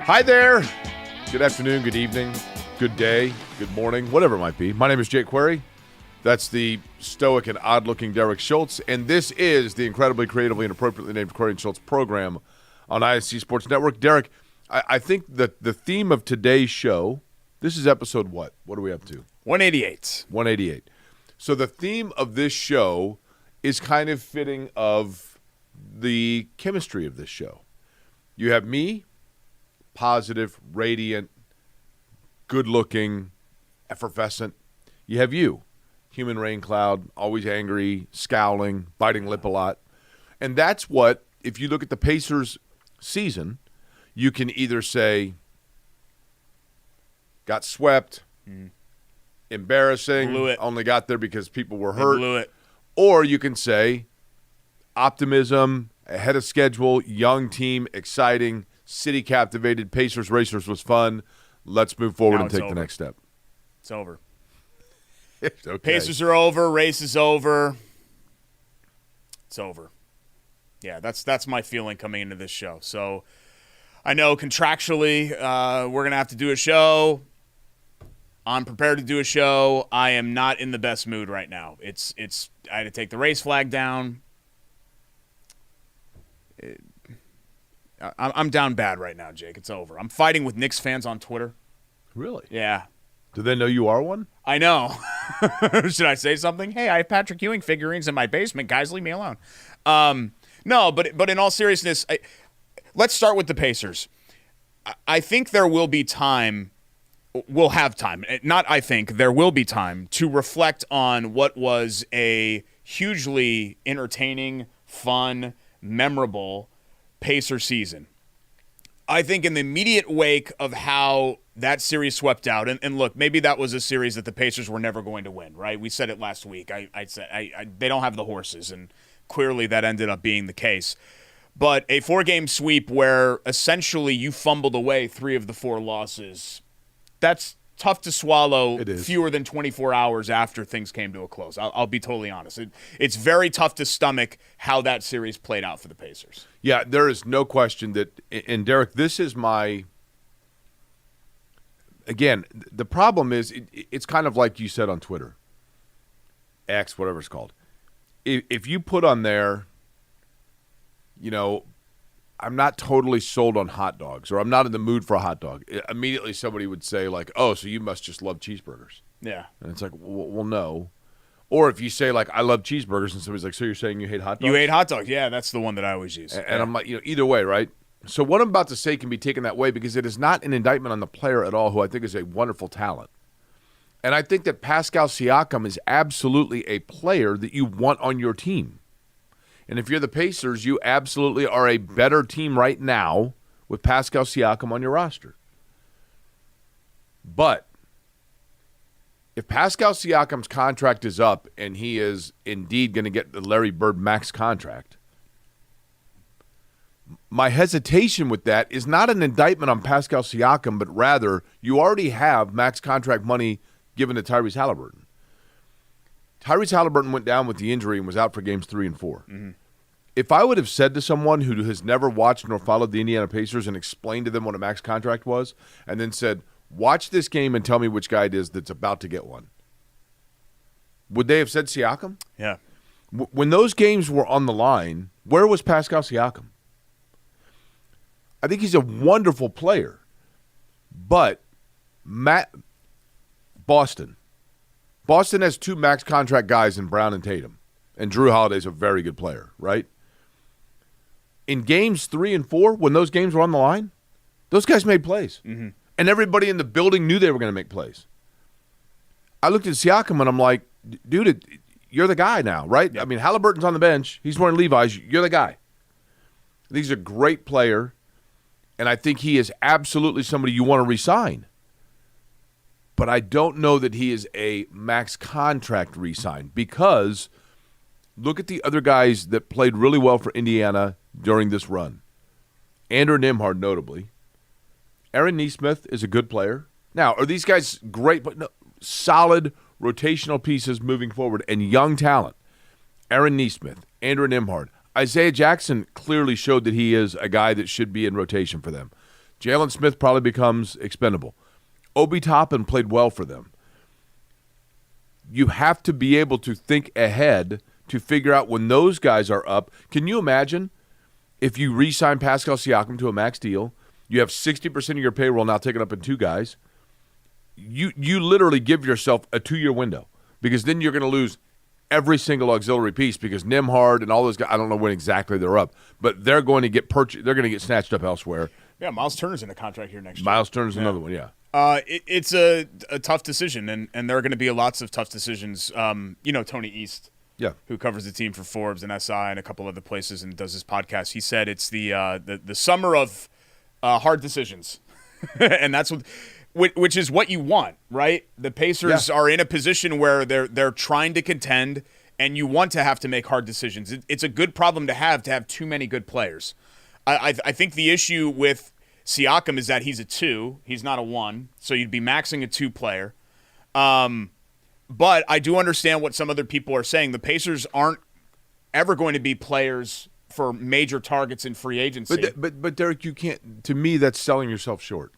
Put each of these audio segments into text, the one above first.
Hi there. Good afternoon, good evening, good day, good morning, whatever it might be. My name is Jake Query. That's the stoic and odd-looking Derek Schultz, and this is the incredibly creatively and appropriately named Query and Schultz program on ISC Sports Network. Derek, I think that the theme of today's show, this is episode what? What are we up to? 188. 188. So the theme of this show is kind of fitting of the chemistry of this show. You have me, positive, radiant, good-looking, effervescent. You have you, human rain cloud, always angry, scowling, biting lip a lot. And that's what, if you look at the Pacers season, you can either say, got swept, embarrassing, blew it, only got there because people were hurt. Blew it. Or you can say, optimism, ahead of schedule, young team, exciting, city captivated, Pacers Racers was fun. Let's move forward and take the next step. It's over. It's okay. Pacers are over. Race is over. It's over. Yeah, that's my feeling coming into this show. So I know contractually we're going to have to do a show. I'm prepared to do a show. I am not in the best mood right now. I had to take the race flag down. I'm down bad right now, Jake. It's over. I'm fighting with Knicks fans on Twitter. Really? Yeah. Do they know you are one? I know. Should I say something? Hey, I have Patrick Ewing figurines in my basement. Guys, leave me alone. No, but in all seriousness, let's start with the Pacers. I think there will be time. We'll have time. There will be time to reflect on what was a hugely entertaining, fun, memorable Pacer season. I think in the immediate wake of how that series swept out, and look, maybe that was a series that the Pacers were never going to win, right? We said it last week. I said they don't have the horses, and clearly that ended up being the case. But a 4-game sweep where essentially you fumbled away 3 of the 4 losses, that's tough to swallow fewer than 24 hours after things came to a close. I'll be totally honest. It's very tough to stomach how that series played out for the Pacers. Yeah, there is no question that, and Derek, this is my, again, the problem is it's kind of like you said on Twitter, X, whatever it's called. If you put on there, I'm not totally sold on hot dogs, or I'm not in the mood for a hot dog, immediately somebody would say, like, oh, so you must just love cheeseburgers. Yeah. And it's like, well, no. Or if you say, like, I love cheeseburgers, and somebody's like, so you're saying you hate hot dogs? You hate hot dogs. Yeah, that's the one that I always use. And I'm like, either way, right? So what I'm about to say can be taken that way because it is not an indictment on the player at all, who I think is a wonderful talent. And I think that Pascal Siakam is absolutely a player that you want on your team. And if you're the Pacers, you absolutely are a better team right now with Pascal Siakam on your roster. But if Pascal Siakam's contract is up and he is indeed going to get the Larry Bird max contract, my hesitation with that is not an indictment on Pascal Siakam, but rather you already have max contract money given to Tyrese Halliburton. Tyrese Halliburton went down with the injury and was out for games 3 and 4. Mm-hmm. If I would have said to someone who has never watched nor followed the Indiana Pacers and explained to them what a max contract was, and then said, watch this game and tell me which guy it is that's about to get one, would they have said Siakam? Yeah. When those games were on the line, where was Pascal Siakam? I think he's a wonderful player, but Boston has 2 max contract guys in Brown and Tatum, and Drew Holiday's a very good player, right? In games 3 and 4, when those games were on the line, those guys made plays. Mm-hmm. And everybody in the building knew they were going to make plays. I looked at Siakam and I'm like, dude, you're the guy now, right? Yeah. I mean, Halliburton's on the bench. He's wearing Levi's. You're the guy. He's a great player, and I think he is absolutely somebody you want to re-sign. But I don't know that he is a max contract re-sign because look at the other guys that played really well for Indiana during this run. Andrew Nembhard, notably. Aaron Nesmith is a good player. Now, are these guys great, but no, solid rotational pieces moving forward and young talent? Aaron Nesmith, Andrew Nembhard. Isaiah Jackson clearly showed that he is a guy that should be in rotation for them. Jalen Smith probably becomes expendable. Obi Toppin played well for them. You have to be able to think ahead to figure out when those guys are up. Can you imagine if you re-sign Pascal Siakam to a max deal, you have 60% of your payroll now taken up in 2 guys, you literally give yourself a 2-year window because then you're going to lose every single auxiliary piece because Nembhard and all those guys, I don't know when exactly they're up, but they're going to get they're going to get snatched up elsewhere. Yeah, Miles Turner's in a contract here next year. Miles Turner's another one, yeah. It's a tough decision, and there are going to be lots of tough decisions. Tony East, who covers the team for Forbes and SI and a couple other places and does his podcast, he said it's the summer of hard decisions, and that's which is what you want, right? The Pacers are in a position where they're trying to contend, and you want to have to make hard decisions. It's a good problem to have too many good players. I think the issue with Siakam is that he's a 2. He's not a 1, so you'd be maxing a 2 player. But I do understand what some other people are saying. The Pacers aren't ever going to be players for major targets in free agency. But Derek, you can't. To me, that's selling yourself short.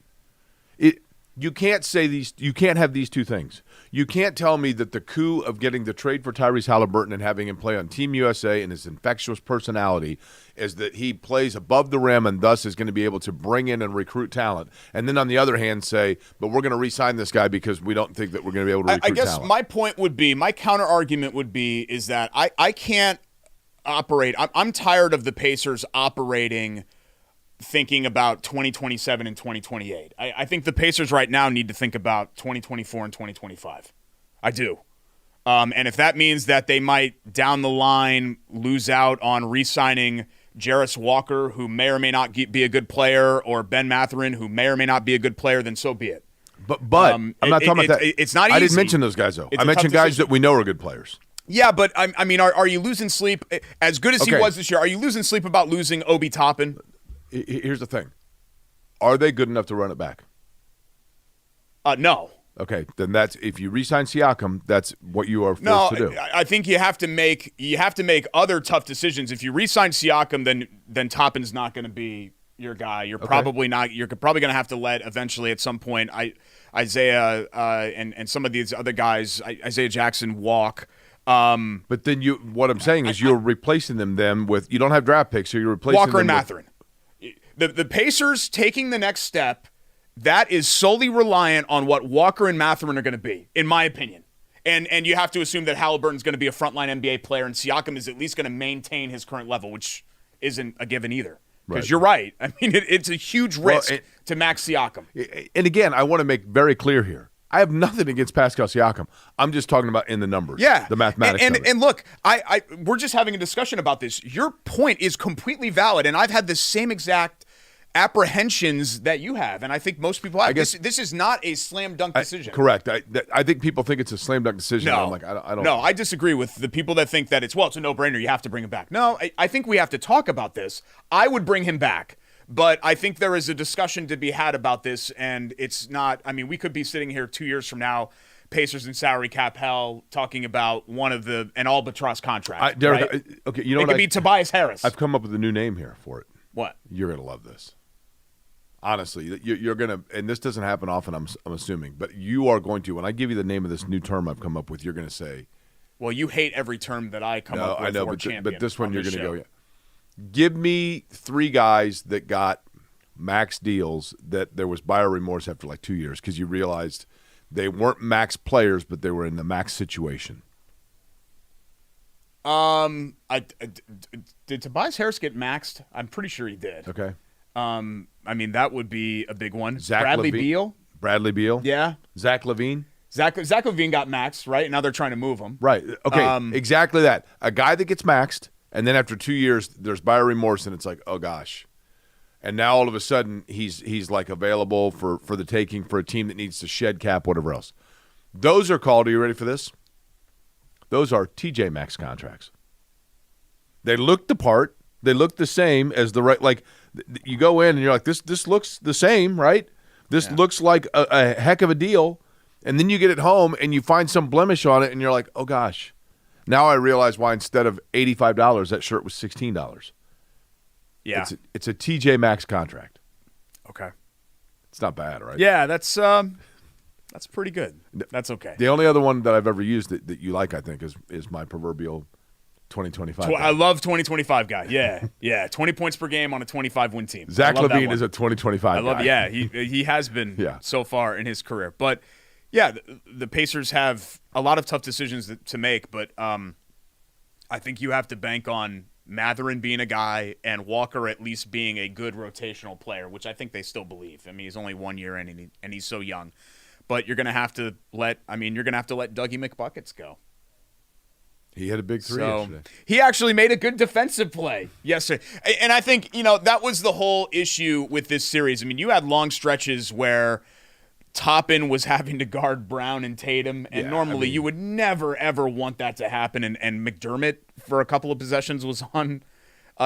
You can't say these. You can't have these two things. You can't tell me that the coup of getting the trade for Tyrese Halliburton and having him play on Team USA and his infectious personality is that he plays above the rim and thus is going to be able to bring in and recruit talent. And then on the other hand say, but we're going to re-sign this guy because we don't think that we're going to be able to recruit talent. I guess my point would be, my counter argument would be, is that I can't operate. I'm tired of the Pacers operating thinking about 2027 and 2028. I think the Pacers right now need to think about 2024 and 2025. I do. And if that means that they might down the line lose out on re-signing Jarris Walker, who may or may not be a good player, or Ben Mathurin, who may or may not be a good player, then so be it. But I'm not talking about that. It's not easy. I didn't mention those guys, though. I mentioned guys that we know are good players. Yeah, but I mean, are you losing sleep? As good as he was this year, are you losing sleep about losing Obi Toppin? Here's the thing. Are they good enough to run it back? No. Okay, then that's if you re-sign Siakam, that's what you are forced to do. I think you have to make other tough decisions. If you re-sign Siakam, then Toppin's not going to be your guy. You're probably not. You're probably going to have to let eventually at some point Isaiah and some of these other guys, Isaiah Jackson, walk. But then what I'm saying is you're replacing them with you don't have draft picks, so you're replacing Walker them and Mathurin. The Pacers taking the next step, that is solely reliant on what Walker and Mathurin are going to be, in my opinion. And you have to assume that Halliburton's going to be a frontline NBA player, and Siakam is at least going to maintain his current level, which isn't a given either. Because you're right. I mean, it's a huge risk to max Siakam. And again, I want to make very clear here. I have nothing against Pascal Siakam. I'm just talking about in the numbers, the mathematics of it. And look, we're just having a discussion about this. Your point is completely valid, and I've had the same exact apprehensions that you have, and I think most people have. This is not a slam dunk decision. Correct. I think people think it's a slam dunk decision. No, I'm like, I don't. No, I disagree with the people that think that it's a no brainer. You have to bring him back. No, I think we have to talk about this. I would bring him back. But I think there is a discussion to be had about this, and it's not – I mean, we could be sitting here 2 years from now, Pacers and salary cap hell, talking about an Albatross contract. Derek, right? Okay, you know it what? It could be Tobias Harris. I've come up with a new name here for it. What? You're going to love this. Honestly, you're going to – and this doesn't happen often, I'm assuming, but you are going to – when I give you the name of this new term I've come up with, you're going to say – well, you hate every term that I come up with. I know, but this one you're going to go, yeah. Give me 3 guys that got max deals that there was buyer remorse after like 2 years because you realized they weren't max players, but they were in the max situation. Did Tobias Harris get maxed? I'm pretty sure he did. Okay. I mean, that would be a big one. Bradley Beal? Bradley Beal? Yeah. Zach LaVine? Zach LaVine got maxed, right? Now they're trying to move him. Right. Okay, exactly that. A guy that gets maxed, and then after 2 years, there's buyer remorse, and it's like, oh, gosh. And now all of a sudden, he's like available for the taking for a team that needs to shed cap, whatever else. Those are called, are you ready for this? Those are TJ Maxx contracts. They look the part. They look the same as the right, like you go in and you're like, this looks the same, right? This looks like a heck of a deal. And then you get it home and you find some blemish on it and you're like, oh gosh. Now I realize why instead of $85, that shirt was $16. Yeah. It's a TJ Maxx contract. Okay. It's not bad, right? Yeah, that's pretty good. That's okay. The only other one that I've ever used that you like, I think, is my proverbial 2025. I love 2025 guy. Yeah, yeah. 20 points per game on a 25-win team. Zach LaVine is a 2025 I love. guy. Yeah, he has been so far in his career. But yeah, the Pacers have a lot of tough decisions to make. But I think you have to bank on Mathurin being a guy and Walker at least being a good rotational player, which I think they still believe. I mean, he's only 1 year in and he's so young. But you're going to have to let Dougie McBuckets go. He had a big three yesterday. He actually made a good defensive play yesterday. And I think, that was the whole issue with this series. I mean, you had long stretches where Toppin was having to guard Brown and Tatum, and normally you would never, ever want that to happen. And McDermott, for a couple of possessions, was on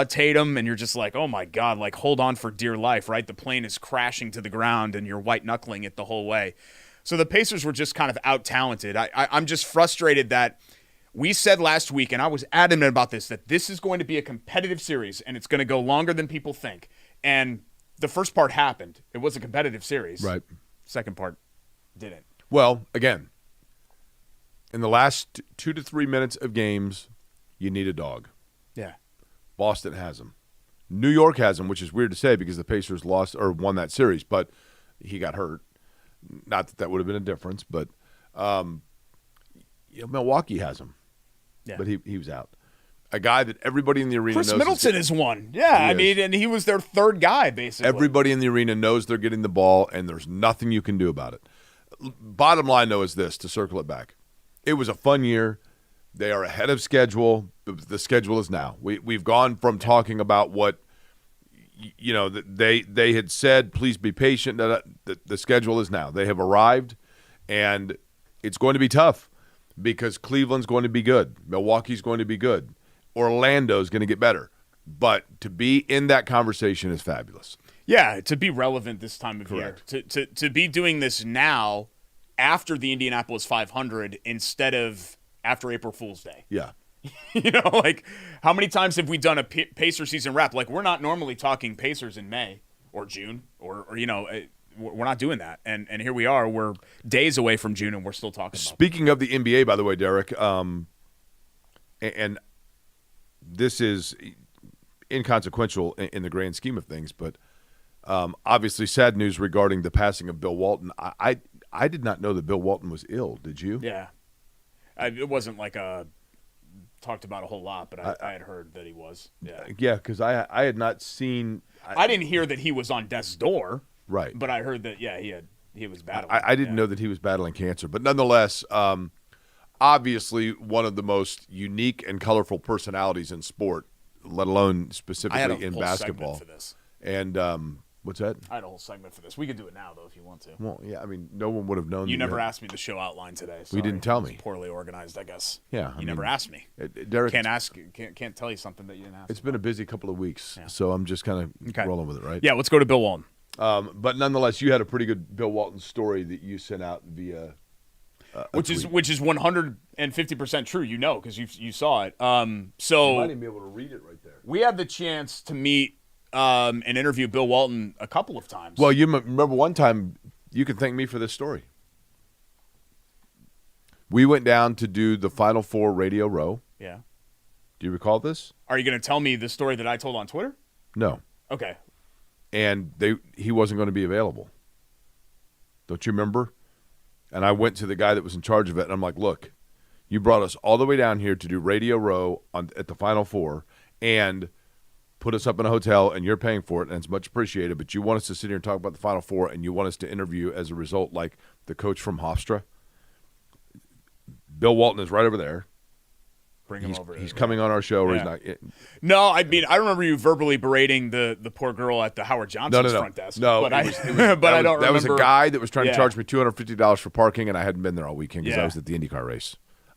Tatum, and you're just like, oh, my God, like, hold on for dear life, right? The plane is crashing to the ground, and you're white-knuckling it the whole way. So the Pacers were just kind of out-talented. I'm just frustrated that we said last week, and I was adamant about this, that this is going to be a competitive series, and it's going to go longer than people think. And the first part happened. It was a competitive series. Right. Second part didn't. Well, again, in the last 2 to 3 minutes of games, you need a dog. Yeah. Boston has him. New York has him, which is weird to say because the Pacers lost or won that series, but he got hurt. Not that would have been a difference, but Milwaukee has him. Yeah. But he was out. A guy that everybody in the arena knows. Chris Middleton is one. Yeah, and he was their third guy, basically. Everybody in the arena knows they're getting the ball, and there's nothing you can do about it. Bottom line, though, is this, to circle it back. It was a fun year. They are ahead of schedule. The schedule is now. We've gone from talking about what, they had said, please be patient. The schedule is now. They have arrived, and it's going to be tough. Because Cleveland's going to be good. Milwaukee's going to be good. Orlando's going to get better. But to be in that conversation is fabulous. Yeah, to be relevant this time of Correct. year. To be doing this now after the Indianapolis 500 instead of after April Fool's Day. Yeah. Like how many times have we done a Pacer season wrap? Like we're not normally talking Pacers in May or June or we're not doing that, and here we are. We're days away from June, and we're still talking about Speaking of the NBA, by the way, Derek, and this is inconsequential in the grand scheme of things, but obviously sad news regarding the passing of Bill Walton. I did not know that Bill Walton was ill. Did you? Yeah. It wasn't like talked about a whole lot, but I had heard that he was. Yeah. Yeah, because I had not seen. I didn't hear that he was on death's door. Right. But I heard that, he was battling. I didn't know that he was battling cancer. But nonetheless, obviously one of the most unique and colorful personalities in sport, let alone specifically in basketball. For this. And what's that? I had a whole segment for this. We could do it now, though, if you want to. Well, yeah, I mean, no one would have known. You never asked me the show outline today. You didn't tell me. Poorly organized, I guess. Yeah. You never asked me. Derek, Can't tell you something that you didn't ask. It's been a busy couple of weeks, so I'm just kind of rolling with it, right? Yeah, let's go to Bill Walton. But nonetheless, you had a pretty good Bill Walton story that you sent out via which is 150% true, because you saw it. So you might even be able to read it right there. We had the chance to meet and interview Bill Walton a couple of times. Well, you remember one time, you can thank me for this story. We went down to do the Final Four Radio Row. Yeah. Do you recall this? Are you going to tell me the story that I told on Twitter? No. Okay. And he wasn't going to be available. Don't you remember? And I went to the guy that was in charge of it, and I'm like, look, you brought us all the way down here to do Radio Row at the Final Four and put us up in a hotel, and you're paying for it, and it's much appreciated, but you want us to sit here and talk about the Final Four, and you want us to interview, as a result, like the coach from Hofstra. Bill Walton is right over there. Bring him over. He's coming on our show, or he's not. No, I mean, I remember you verbally berating the poor girl at the Howard Johnson's front desk. No, but I don't remember. That was a guy that was trying to charge me $250 for parking, and I hadn't been there all weekend because I was at the IndyCar race.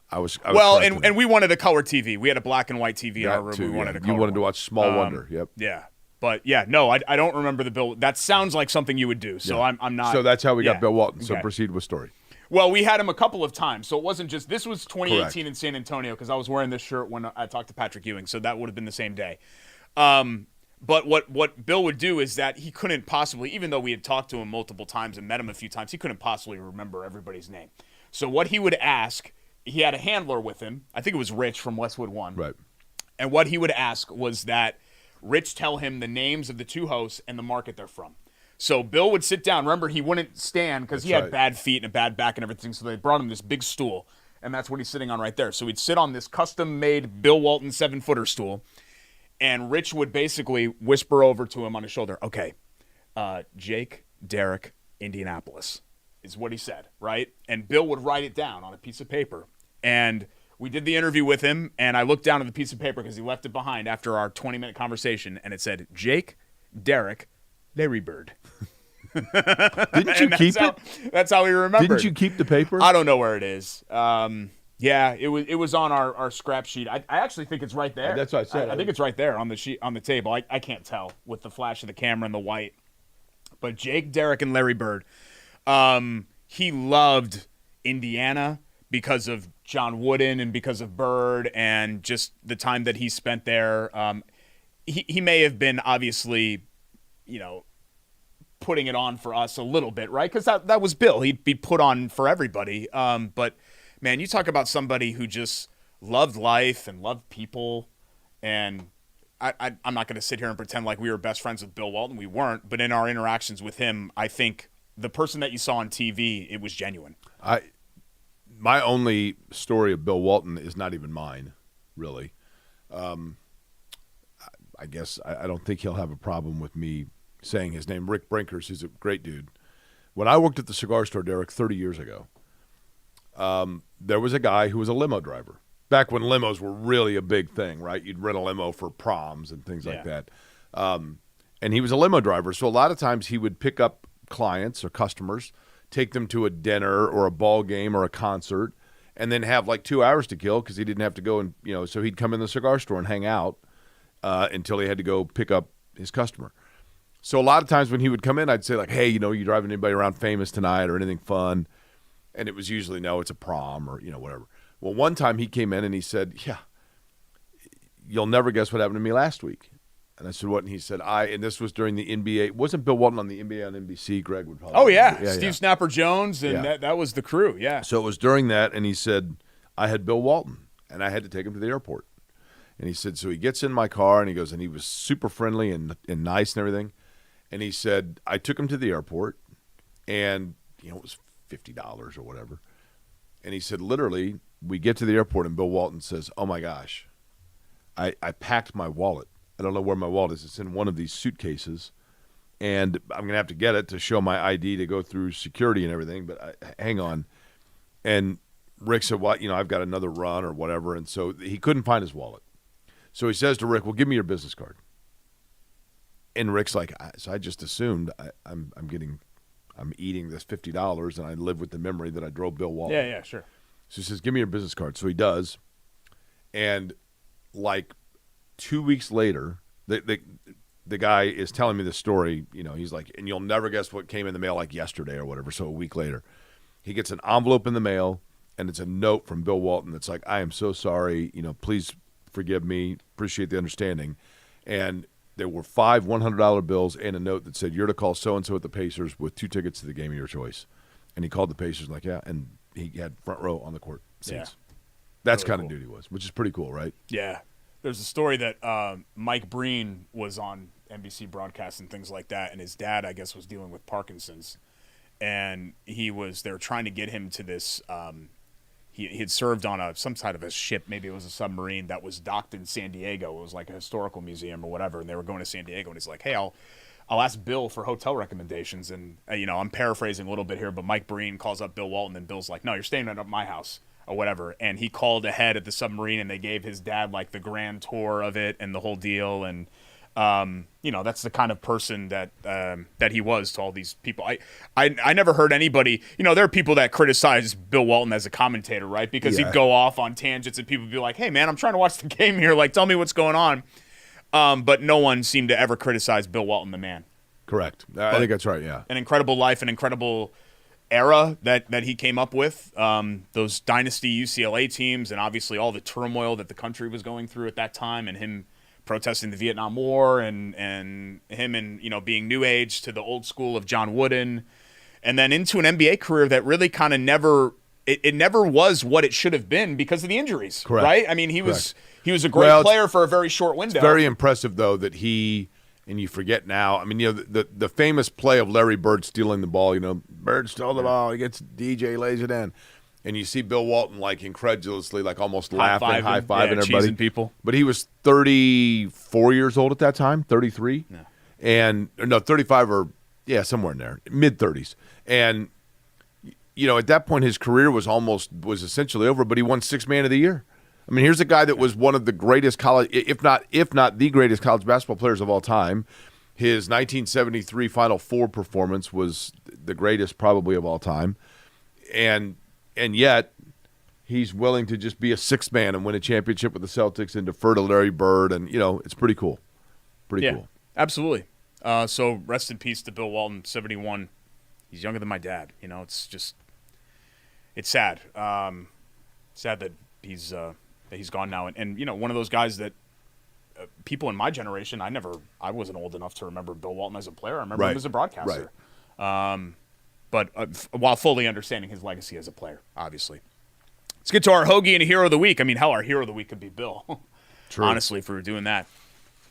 I was and we wanted a color TV. We had a black and white TV in our room. We wanted a color. You wanted to watch Small Wonder. Yep. Yeah. But, I don't remember the Bill. That sounds like something you would do, so I'm not. So that's how we got Bill Walton. So proceed with story. Well, we had him a couple of times, so it wasn't just – this was 2018 Correct. in San Antonio because I was wearing this shirt when I talked to Patrick Ewing, so that would have been the same day. But what Bill would do is that he couldn't possibly, even though we had talked to him multiple times and met him a few times, he couldn't possibly remember everybody's name. So what he would ask, he had a handler with him. I think it was Rich from Westwood One. Right. And what he would ask was that Rich tell him the names of the two hosts and the market they're from. So Bill would sit down. Remember, he wouldn't stand because he had bad feet and a bad back and everything. So they brought him this big stool, and that's what he's sitting on right there. So he'd sit on this custom-made Bill Walton 7-footer stool, and Rich would basically whisper over to him on his shoulder, okay, Jake, Derek, Indianapolis is what he said, right? And Bill would write it down on a piece of paper. And we did the interview with him, and I looked down at the piece of paper because he left it behind after our 20-minute conversation, and it said, Jake, Derek, Larry Bird. Didn't you keep it? That's how we remembered. Didn't you keep the paper? I don't know where it is. Yeah, it was on our scrap sheet. I actually think it's right there. That's what I said. I think it's right there on the sheet on the table. I can't tell with the flash of the camera and the white. But Jake, Derek, and Larry Bird. He loved Indiana because of John Wooden and because of Bird and just the time that he spent there. He may have been obviously, putting it on for us a little bit, right? Because that was Bill. He'd be put on for everybody. But, man, you talk about somebody who just loved life and loved people. And I'm not going to sit here and pretend like we were best friends with Bill Walton. We weren't. But in our interactions with him, I think the person that you saw on TV, it was genuine. My only story of Bill Walton is not even mine, really. I guess I don't think he'll have a problem with me saying his name. Rick Brinkers, who's a great dude. When I worked at the cigar store, Derek, 30 years ago, there was a guy who was a limo driver. Back when limos were really a big thing, right? You'd rent a limo for proms and things like that. And he was a limo driver. So a lot of times he would pick up clients or customers, take them to a dinner or a ball game or a concert, and then have like 2 hours to kill because he didn't have to go and, so he'd come in the cigar store and hang out until he had to go pick up his customer. So a lot of times when he would come in, I'd say like, hey, you driving anybody around famous tonight or anything fun? And it was usually, no, it's a prom or, whatever. Well, one time he came in and he said, yeah, you'll never guess what happened to me last week. And I said, what? And he said, and this was during the NBA. Wasn't Bill Walton on the NBA on NBC? Greg would probably. Oh, yeah. Steve Snapper Jones, and that was the crew, yeah. So it was during that, and he said, I had Bill Walton, and I had to take him to the airport. And he said, so he gets in my car, and he goes, and he was super friendly and nice and everything. And he said, I took him to the airport, and, it was $50 or whatever. And he said, literally, we get to the airport, and Bill Walton says, oh, my gosh, I packed my wallet. I don't know where my wallet is. It's in one of these suitcases, and I'm going to have to get it to show my ID to go through security and everything, but hang on. And Rick said, well, I've got another run or whatever, and so he couldn't find his wallet. So he says to Rick, well, give me your business card. And Rick's like, so I just assumed I'm eating this $50, and I live with the memory that I drove Bill Walton. Yeah, sure. So he says, give me your business card. So he does, and like 2 weeks later, the guy is telling me this story. He's like, and you'll never guess what came in the mail like yesterday or whatever. So a week later, he gets an envelope in the mail, and it's a note from Bill Walton that's like, I am so sorry. Please forgive me. Appreciate the understanding. And there were 5 $100 bills and a note that said, you're to call so-and-so at the Pacers with 2 tickets to the game of your choice. And he called the Pacers like, yeah, and he had front row on the court seats. Yeah. That's Really kind of dude he was, which is pretty cool, right? Yeah. There's a story that Mike Breen was on NBC broadcast and things like that, and his dad, I guess, was dealing with Parkinson's. And they were trying to get him to this he had served on some side of a ship, maybe it was a submarine that was docked in San Diego. It was like a historical museum or whatever, and they were going to San Diego, and he's like, hey, I'll ask Bill for hotel recommendations. And, I'm paraphrasing a little bit here, but Mike Breen calls up Bill Walton, and Bill's like, no, you're staying at my house or whatever. And he called ahead at the submarine, and they gave his dad, like, the grand tour of it and the whole deal. And, that's the kind of person that he was to all these people. I never heard anybody, there are people that criticize Bill Walton as a commentator, right? Because he'd go off on tangents and people would be like, hey, man, I'm trying to watch the game here. Like, tell me what's going on. But no one seemed to ever criticize Bill Walton, the man. Correct. I think that's right, yeah. An incredible life, an incredible era that he came up with. Those dynasty UCLA teams, and obviously all the turmoil that the country was going through at that time, and him protesting the Vietnam War and him and, being new age to the old school of John Wooden, and then into an NBA career that really kind of never was what it should have been because of the injuries. Correct. Right? I mean, he was a great player for a very short window. It's very impressive, though, that he, and you forget now, I mean, the famous play of Larry Bird stealing the ball, Bird stole the ball, he gets DJ, lays it in. And you see Bill Walton, like, incredulously, like, almost laughing, high-fiving everybody. People. But he was 34 years old at that time, 33. Yeah. And, no, 35 or, somewhere in there, mid-30s. And, at that point, his career was essentially over, but he won Sixth Man of the Year. I mean, here's a guy that was one of the greatest college, if not the greatest college basketball players of all time. His 1973 Final Four performance was the greatest probably of all time. And yet, he's willing to just be a sixth man and win a championship with the Celtics and defer to Larry Bird. And, it's pretty cool. Pretty cool. Absolutely. So rest in peace to Bill Walton, 71. He's younger than my dad. It's just – it's sad. Sad that he's gone now. And one of those guys that people in my generation, I wasn't old enough to remember Bill Walton as a player. I remember him as a broadcaster. Right. But while fully understanding his legacy as a player, obviously. Let's get to our Hoagie and Hero of the Week. I mean, hell, our Hero of the Week could be Bill. True. Honestly, if we were doing that.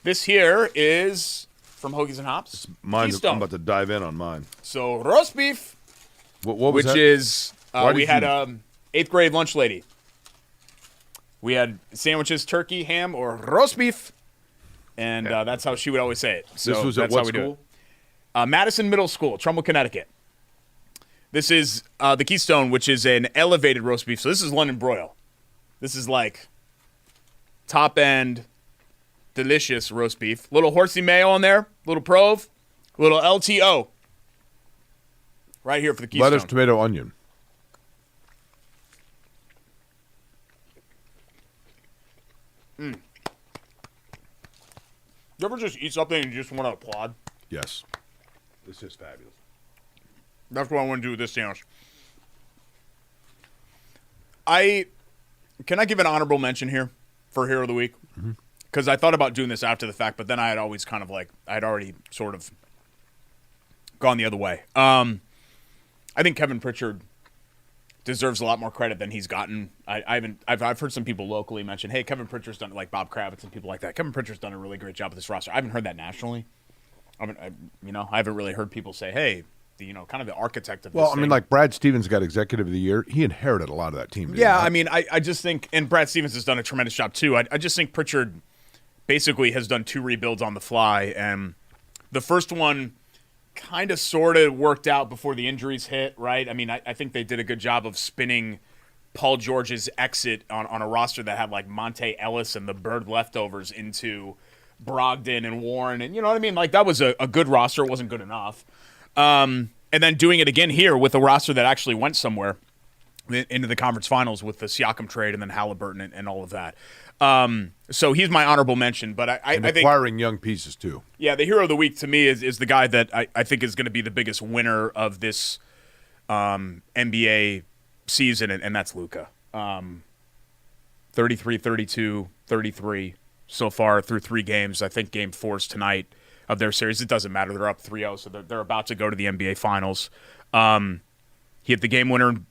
This here is from Hoagies and Hops. I'm Keystone. about to dive in on mine. So, roast beef, what was which that? is we had 8th grade lunch lady. We had sandwiches, turkey, ham, or roast beef, and that's how she would always say it. So this was that's at what how we school? Do it. Madison Middle School, Trumbull, Connecticut. This is the Keystone, which is an elevated roast beef. So this is London broil. This is like top-end, delicious roast beef. Little horsey mayo on there, little Prove, little LTO. Right here for the Keystone. Lettuce, tomato, onion. You ever just eat something and you just want to applaud? Yes. This is fabulous. That's what I want to do with this sandwich. Can I give an honorable mention here for Hero of the Week? Because I thought about doing this after the fact, but then I had always kind of I'd already sort of gone the other way. I think Kevin Pritchard deserves a lot more credit than he's gotten. I've heard some people locally mention, hey, Kevin Pritchard's done, like Bob Kravitz and people like that. Kevin Pritchard's done a really great job with this roster. I haven't heard that nationally. I haven't really heard people say, hey, kind of the architect of this thing. Like Brad Stevens got Executive of the Year. He inherited a lot of that team. Yeah, I just think, and Brad Stevens has done a tremendous job too. I just think Pritchard basically has done 2 rebuilds on the fly, and the first one kind of sort of worked out before the injuries hit, right? I think they did a good job of spinning Paul George's exit on a roster that had like Monte Ellis and the Bird leftovers into Brogdon and Warren, and you know what I mean? Like that was a good roster. It wasn't good enough. And then doing it again here with a roster that actually went somewhere into the conference finals with the Siakam trade and then Halliburton and all of that. So he's my honorable mention, but I think acquiring young pieces too. Yeah, the Hero of the Week to me is the guy that I think is going to be the biggest winner of this NBA season, and that's Luka. 33, 32, 33 so far through 3 games. I think game 4 is tonight of their series. It doesn't matter. They're up 3-0, so they're about to go to the NBA Finals. He hit the game winner in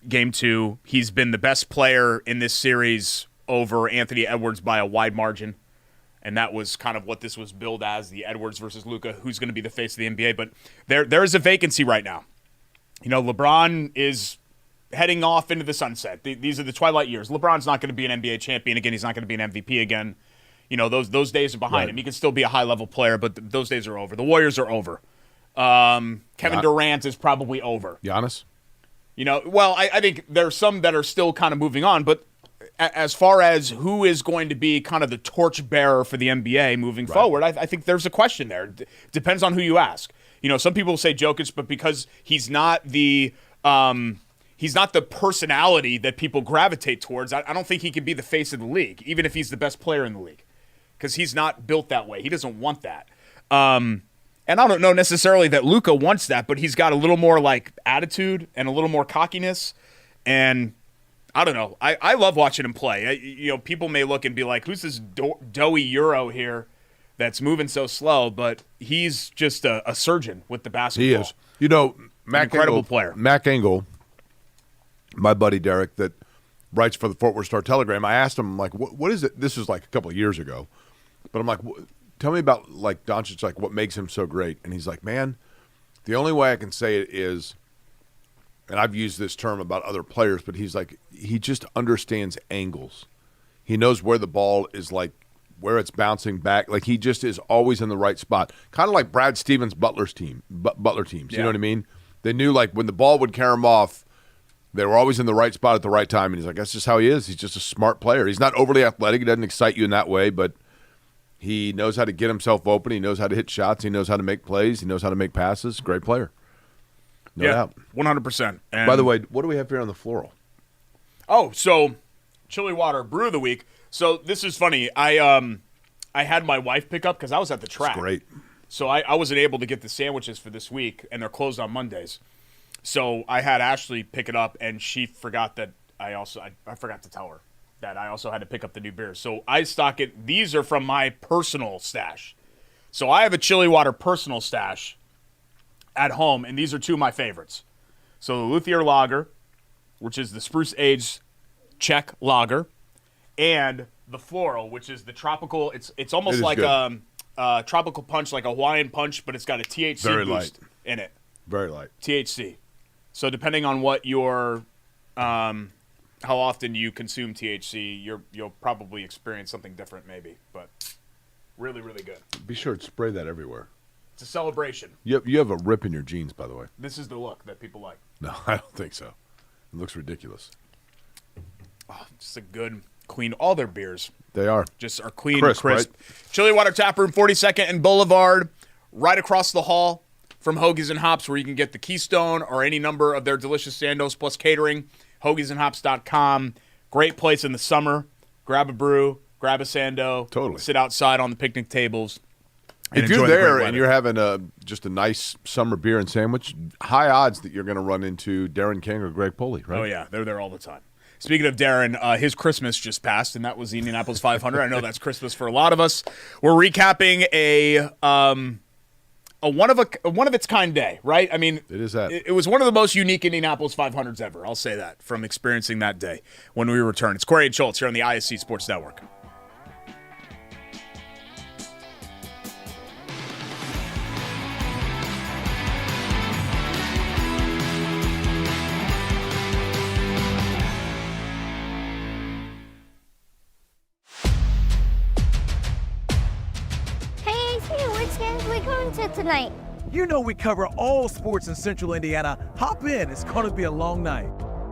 game 2. He's been the best player in this series over Anthony Edwards by a wide margin, and that was kind of what this was billed as, the Edwards versus Luka, who's going to be the face of the NBA. But there is a vacancy right now. LeBron is heading off into the sunset. These are the twilight years. LeBron's not going to be an NBA champion again. He's not going to be an MVP again. Those days are behind him. He can still be a high-level player, but those days are over. The Warriors are over. Kevin Durant is probably over. Giannis? I think there's some that are still kind of moving on, but as far as who is going to be kind of the torchbearer for the NBA moving forward, I think there's a question there. Depends on who you ask. Some people say Jokic, but because he's not the personality that people gravitate towards, I don't think he can be the face of the league, even if he's the best player in the league, because he's not built that way. He doesn't want that. And I don't know necessarily that Luka wants that, but he's got a little more like attitude and a little more cockiness, and I don't know. I love watching him play. People may look and be like, who's this doughy Euro here that's moving so slow? But he's just a surgeon with the basketball. He is. Incredible player. Mac Engel, my buddy Derek, that writes for the Fort Worth Star-Telegram, I asked him, I'm like, what is it? This was like a couple of years ago. But I'm like, tell me about like Doncic, like what makes him so great. And he's like, man, the only way I can say it is, and I've used this term about other players, but he's like, he just understands angles. He knows where the ball is, like where it's bouncing back. Like he just is always in the right spot. Kind of like Brad Stevens' Butler teams. You know what I mean? They knew like when the ball would carry him off, they were always in the right spot at the right time. And he's like, that's just how he is. He's just a smart player. He's not overly athletic. He doesn't excite you in that way, but he knows how to get himself open. He knows how to hit shots. He knows how to make plays. He knows how to make passes. Great player. No doubt. 100%. And by the way, what do we have here on the floral? Oh, so chili water brew of the week. So this is funny. I had my wife pick up because I was at the track. That's great. So I wasn't able to get the sandwiches for this week, and they're closed on Mondays. So I had Ashley pick it up, and she forgot that I forgot to tell her that I also had to pick up the new beers. So I stock it. These are from my personal stash. So I have a chili water personal stash at home, and these are two of my favorites. So the Luthier Lager, which is the Spruce Age Czech Lager, and the Floral, which is the tropical. It's almost like a tropical punch, like a Hawaiian punch, but it's got a THC Very boost light. in it. Very light. THC. So depending on what your how often you consume THC, you'll probably experience something different, maybe. But really, really good. Be sure to spray that everywhere. It's a celebration. You have a rip in your jeans, by the way. This is the look that people like. No, I don't think so. It looks ridiculous. Oh, just a good, clean. All their beers They are. just are clean, Crisp, crisp. right? Chili Water Tap Room, 42nd and Boulevard, right across the hall from Hoagies and Hops, where you can get the Keystone or any number of their delicious sandos plus catering. Hoagiesandhops.com. Great place in the summer. Grab a brew, grab a sando. Totally. Sit outside on the picnic tables. and If you're enjoy the great there weather. and you're having just a nice summer beer and sandwich, high odds that you're going to run into Darren King or Greg Pulley, right? Oh, yeah. They're there all the time. Speaking of Darren, his Christmas just passed, and that was the Indianapolis 500. I know that's Christmas for a lot of us. We're recapping a one of its kind day, right? I mean, It is that. It was one of the most unique Indianapolis 500s ever. I'll say that from experiencing that day when we return. It's Corey and Schultz here on the ISC Sports Network. Hey, AC, which games are we going to tonight? You know we cover all sports in Central Indiana. Hop in. It's going to be a long night.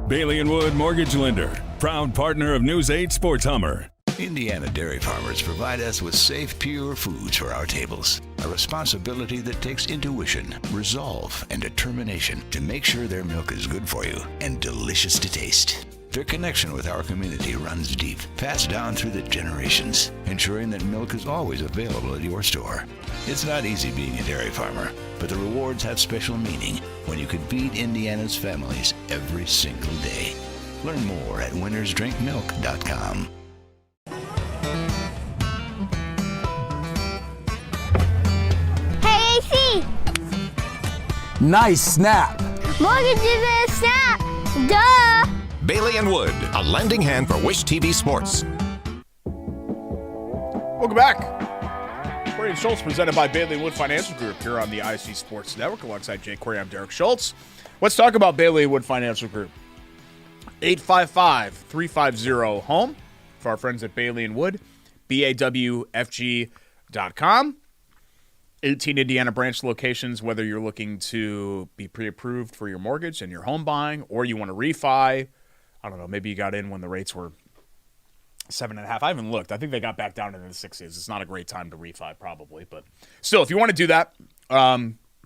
Bailey and Wood Mortgage Lender, proud partner of News 8 Sports Hummer. Indiana dairy farmers provide us with safe, pure foods for our tables. A responsibility that takes intuition, resolve, and determination to make sure their milk is good for you and delicious to taste. Their connection with our community runs deep, passed down through the generations, ensuring that milk is always available at your store. It's not easy being a dairy farmer, but the rewards have special meaning when you can feed Indiana's families every single day. Learn more at winnersdrinkmilk.com. Hey, AC, Nice snap. mortgages and a snap. Duh. Bailey and Wood, a lending hand for Wish TV Sports. Welcome back. Corey and Schultz presented by Bailey and Wood Financial Group here on the ISC Sports Network alongside Jay Corey. I'm Derek Schultz. Let's talk about Bailey and Wood Financial Group. 855-350-HOME for our friends at Bailey and Wood. BAWFG.com. 18 Indiana branch locations, whether you're looking to be pre-approved for your mortgage and your home buying, or you want to refi. I don't know, maybe you got in when the rates were 7.5. I haven't looked. I think they got back down into the 6s. It's not a great time to refi, probably. But still, if you want to do that,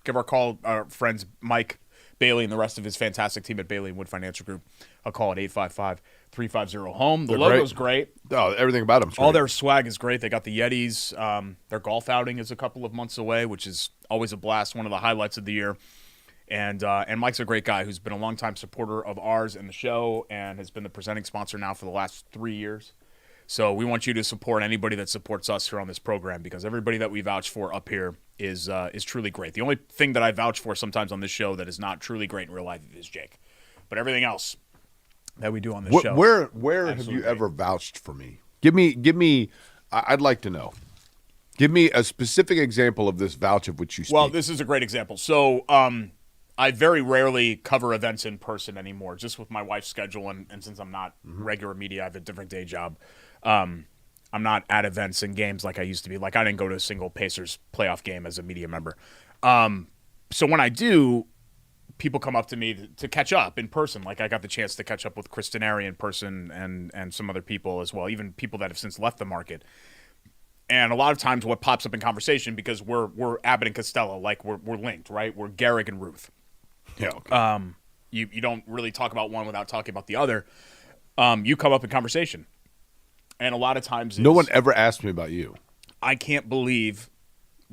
give our friends Mike Bailey and the rest of his fantastic team at Bailey and Wood Financial Group a call at 855-350-HOME. The They're logo's great. great. Oh, everything about them. All their swag is great. They got the Yetis. Their golf outing is a couple of months away, which is always a blast, one of the highlights of the year. And Mike's a great guy who's been a longtime supporter of ours and the show and has been the presenting sponsor now for the last 3 years. So we want you to support anybody that supports us here on this program, because everybody that we vouch for up here is truly great. The only thing that I vouch for sometimes on this show that is not truly great in real life is Jake. But everything else that we do on this show. Where have you ever vouched for me? Give me. I'd like to know. Give me a specific example of this vouch of which you speak. Well, this is a great example. So I very rarely cover events in person anymore, just with my wife's schedule. And since I'm not regular media, I have a different day job. I'm not at events and games like I used to be. Like, I didn't go to a single Pacers playoff game as a media member. So when I do, people come up to me to catch up in person. Like, I got the chance to catch up with Chris Denari in person and some other people as well, even people that have since left the market. And a lot of times what pops up in conversation, because we're Abbott and Costello, like we're linked, right? We're Gehrig and Ruth. Yeah. Okay. You don't really talk about one without talking about the other. You come up in conversation. And a lot of times no one ever asked me about you. I can't believe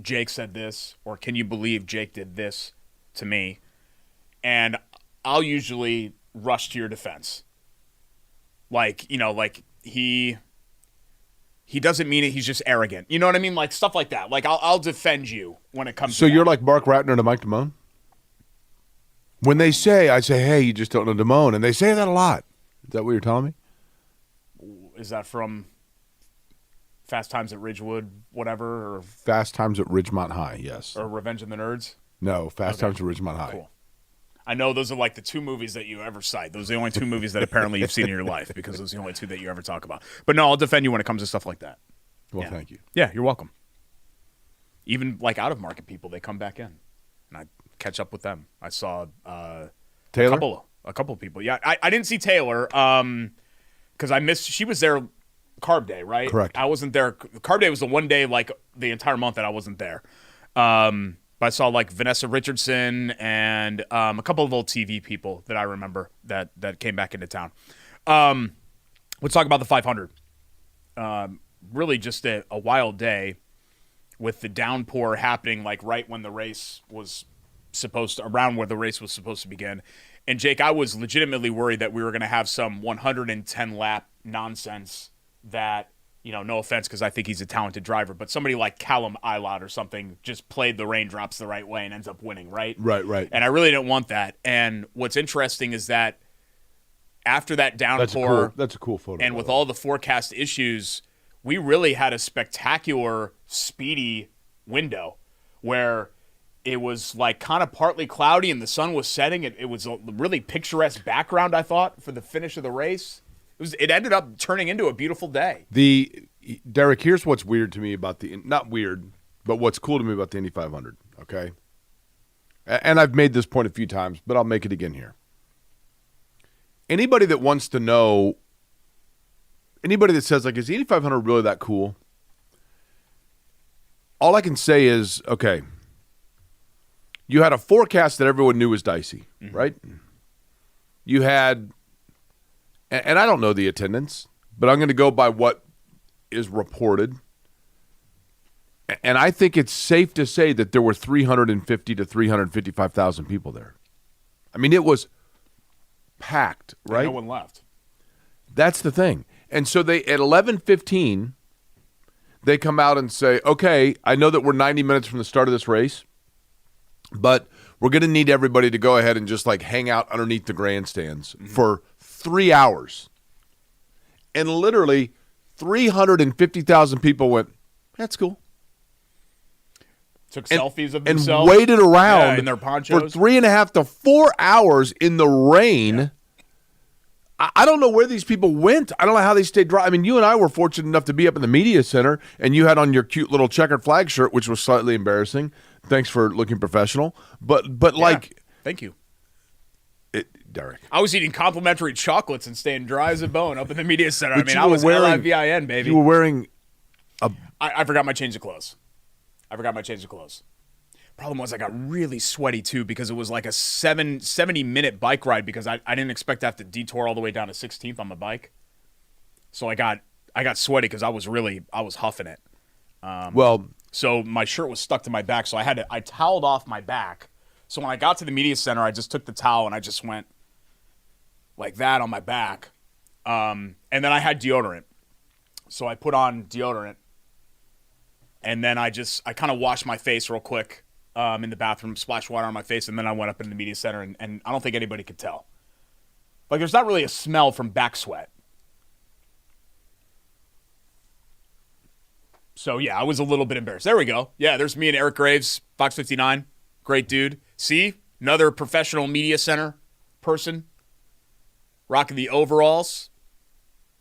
Jake said this, or can you believe Jake did this to me? And I'll usually rush to your defense. Like, he doesn't mean it. He's just arrogant. You know what I mean? Like, stuff like that. Like, I'll defend you when it comes to So that. you're like Mark Ratner to Mike Damone? When they say, I say, hey, you just don't know Damone. And they say that a lot. Is that what you're telling me? Is that from Fast Times at Ridgewood, whatever? Or Fast Times at Ridgemont High, yes. Or Revenge of the Nerds? No, Fast Times at Ridgemont High. Cool. I know those are like the two movies that you ever cite. Those are the only two movies that apparently you've seen in your life, because those are the only two that you ever talk about. But no, I'll defend you when it comes to stuff like that. Well, thank you. Yeah, you're welcome. Even like out-of-market people, they come back in, and I catch up with them. I saw Taylor? a couple of people. Yeah, I didn't see Taylor because I missed. She was there Carb Day, right? Correct. I wasn't there. Carb Day was the one day, like, the entire month that I wasn't there. But I saw, like, Vanessa Richardson and a couple of old TV people that I remember that came back into town. Let's talk about the 500. Really just a wild day with the downpour happening, like, right when the race was around where the race was supposed to begin. And, Jake, I was legitimately worried that we were going to have some 110-lap nonsense that, no offense, because I think he's a talented driver, but somebody like Callum Eilot or something just played the raindrops the right way and ends up winning, right? Right. And I really didn't want that. And what's interesting is that after that downpour, that's a cool photo. and with all the forecast issues, we really had a spectacular, speedy window where it was like kind of partly cloudy and the sun was setting. It was a really picturesque background, I thought, for the finish of the race. It ended up turning into a beautiful day. Derek, here's what's weird to me about not weird, but what's cool to me about the Indy 500, okay? And I've made this point a few times, but I'll make it again here. Anybody that wants to know, anybody that says, like, is the Indy 500 really that cool? All I can say is, okay, you had a forecast that everyone knew was dicey, right? You had, and I don't know the attendance, but I'm going to go by what is reported. And I think it's safe to say that there were 350 to 355,000 people there. I mean, it was packed, right? No one left. That's the thing. And so they, at 11:15, they come out and say, okay, I know that we're 90 minutes from the start of this race, but we're going to need everybody to go ahead and just, like, hang out underneath the grandstands for 3 hours. And literally 350,000 people went, that's cool. Took selfies of and themselves. waited around in their ponchos for 3.5 to 4 hours in the rain. Yeah. I don't know where these people went. I don't know how they stayed dry. I mean, you and I were fortunate enough to be up in the media center, and you had on your cute little checkered flag shirt, which was slightly embarrassing. Thanks for looking professional. But like, thank you, Derek. I was eating complimentary chocolates and staying dry as a bone up in the media center. But I was wearing LIVIN, baby. You were wearing I forgot my change of clothes. Problem was I got really sweaty too because it was like a 70-minute bike ride because I didn't expect to have to detour all the way down to 16th on the bike. So I got sweaty because I was huffing it. So my shirt was stuck to my back, so I toweled off my back So when I got to the media center, I just took the towel and I just went like that on my back. And then I had deodorant. So I put on deodorant. And then I kind of washed my face real quick in the bathroom, splashed water on my face, and then I went up in the media center, and I don't think anybody could tell. Like, there's not really a smell from back sweat. So, yeah, I was a little bit embarrassed. There we go. Yeah, there's me and Eric Graves, Fox 59. Great dude. See? Another professional media center person. Rocking the overalls.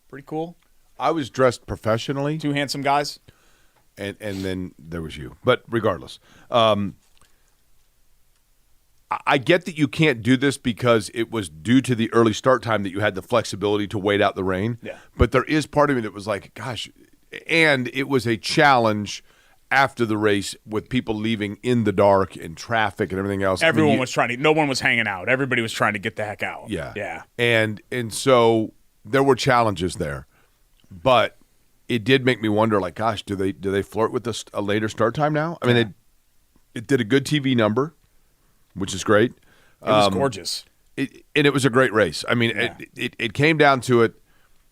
Pretty cool. I was dressed professionally. Two handsome guys. And then there was you. But regardless, I get that you can't do this because it was due to the early start time that you had the flexibility to wait out the rain. Yeah. But there is part of me that was like, gosh, and it was a challenge after the race with people leaving in the dark and traffic and everything else. Everyone was trying to – no one was hanging out. Everybody was trying to get the heck out. Yeah. Yeah. And so there were challenges there. But it did make me wonder, like, gosh, do they flirt with a later start time now? I mean, it did a good TV number, which is great. It was gorgeous. And it was a great race. I mean, Yeah. it came down to it.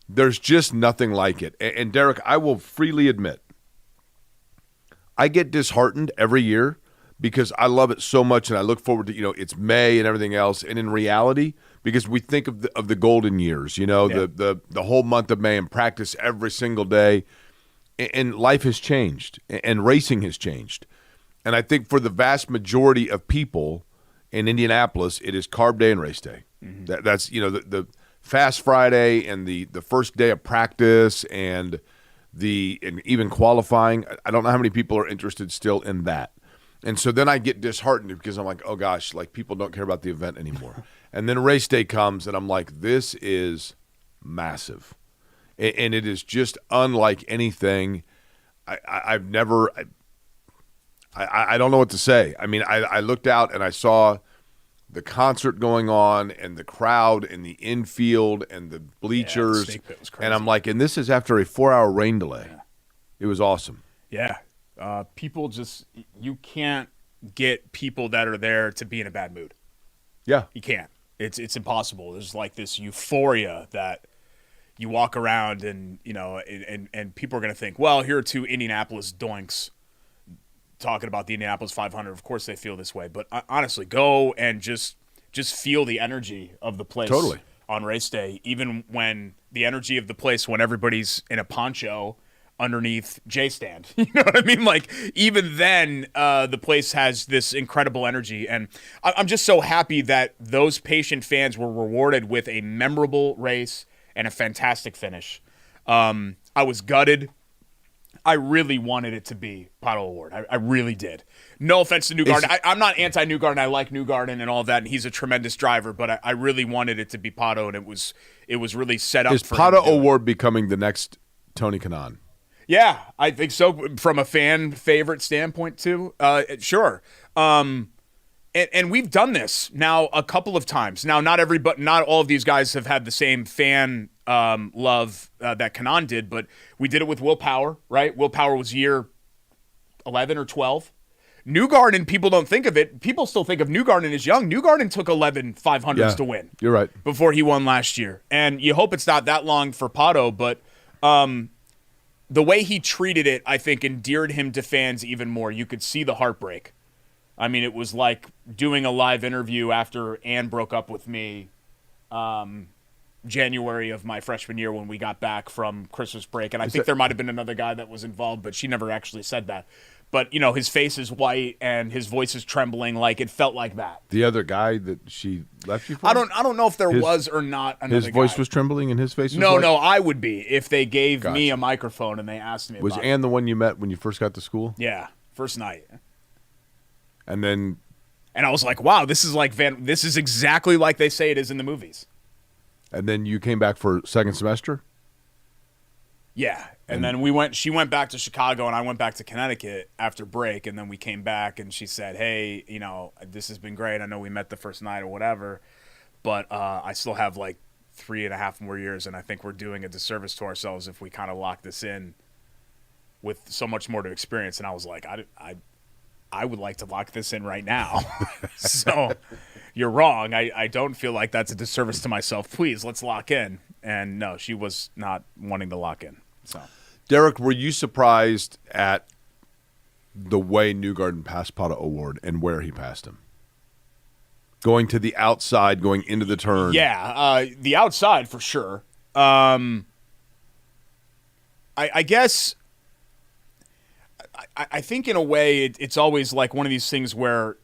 There's just nothing like it. And Derek, I will freely admit, I get disheartened every year because I love it so much, and I look forward to, it's May and everything else. And in reality, because we think of the golden years, the whole month of May and practice every single day, and life has changed, and racing has changed. And I think for the vast majority of people in Indianapolis, it is Carb Day and Race Day. Mm-hmm. That's the Fast Friday and the first day of practice and even qualifying. I don't know how many people are interested still in that. And so then I get disheartened because I'm like, oh gosh, like people don't care about the event anymore. And then race day comes and I'm like, this is massive. And it is just unlike anything I've never – I don't know what to say. I mean, I looked out and I saw the concert going on and the crowd and the infield and the bleachers. The snake pit was crazy. And I'm like, and this is after a 4-hour rain delay. Yeah. It was awesome. Yeah. People just – you can't get people that are there to be in a bad mood. Yeah. You can't. It's impossible. There's like this euphoria that you walk around and, and people are going to think, well, here are two Indianapolis doinks talking about the Indianapolis 500. Of course they feel this way. But honestly, go and just feel the energy of the place on race day, even when the energy of the place when everybody's in a poncho underneath J-Stand. You know what I mean? Like, even then, the place has this incredible energy. And I'm just so happy that those patient fans were rewarded with a memorable race and a fantastic finish. I was gutted. I really wanted it to be Pato Award. I really did. No offense to Newgarden. I'm not anti-Newgarden. I like Newgarden and all that, and he's a tremendous driver, but I really wanted it to be Pato, and it was really set up for him. Is Pato Award becoming the next Tony Kanaan? Yeah, I think so. From a fan favorite standpoint, too. Sure. And we've done this now a couple of times. Now, not all of these guys have had the same fan love that Kanaan did, but we did it with Will Power, right? Will Power was year 11 or 12. Newgarden, people don't think of it. People still think of Newgarden as young. Newgarden took 11 500s to win. You're right. Before he won last year. And you hope it's not that long for Pato, but the way he treated it, I think, endeared him to fans even more. You could see the heartbreak. I mean, it was like doing a live interview after Ann broke up with me January of my freshman year when we got back from Christmas break. And I think there might have been another guy that was involved, but she never actually said that. But, his face is white and his voice is trembling. Like, it felt like that. The other guy that she left you for? I don't know if there was or not another guy. His voice was trembling and his face was No, white? I would be if they gave me a microphone and they asked me Was about Ann the one you met when you first got to school? Yeah, first night. And then... And I was like, wow, this is exactly like they say it is in the movies. And then you came back for second semester? Yeah. And then she went back to Chicago and I went back to Connecticut after break. And then we came back and she said, hey, this has been great. I know we met the first night or whatever, but I still have like 3.5 more years. And I think we're doing a disservice to ourselves if we kind of lock this in with so much more to experience. And I was like, I would like to lock this in right now. So you're wrong. I don't feel like that's a disservice to myself. Please, let's lock in. And no, she was not wanting to lock in. So, Derek, were you surprised at the way Newgarden passed Pato O'Ward and where he passed him? Going to the outside, going into the turn. Yeah, the outside for sure. I guess I think in a way it's always like one of these things where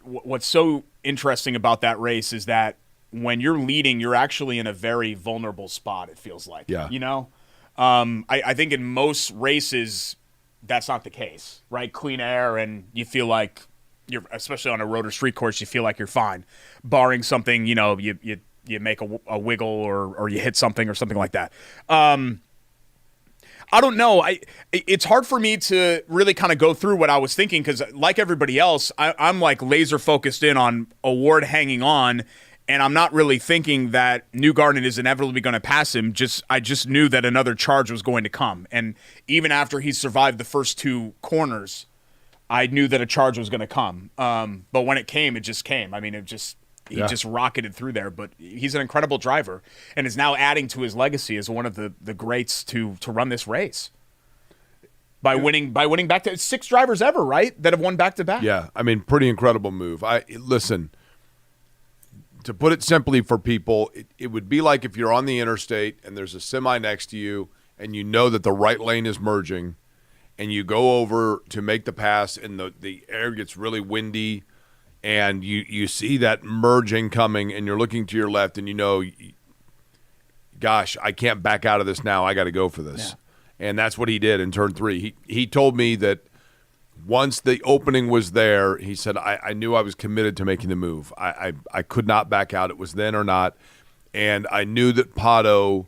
what's so interesting about that race is that when you're leading, you're actually in a very vulnerable spot, it feels like. Yeah. You know? I think in most races, that's not the case, right? Clean air, and you feel like you're, especially on a road or street course, you feel like you're fine. Barring something, you know, you make a wiggle or you hit something or something like that. I don't know. It's hard for me to really kind of go through what I was thinking because, like everybody else, I'm like laser focused in on O'Ward hanging on, and I'm not really thinking that Newgarden is inevitably going to pass him. I just knew that another charge was going to come, and even after he survived the first two corners, I knew that a charge was going to come. But when it came, it just came. I mean, he just rocketed through there. But he's an incredible driver and is now adding to his legacy as one of the greats to run this race. By winning back to 6 drivers ever, right, that have won back to back. Yeah, I mean, pretty incredible move. Listen, to put it simply for people, it would be like if you're on the interstate and there's a semi next to you and you know that the right lane is merging and you go over to make the pass and the air gets really windy and you see that merging coming and you're looking to your left and you know, gosh, I can't back out of this now. I got to go for this. Yeah. And that's what he did in turn 3. He told me that once the opening was there, he said, I knew I was committed to making the move. I could not back out. It was then or not. And I knew that Pato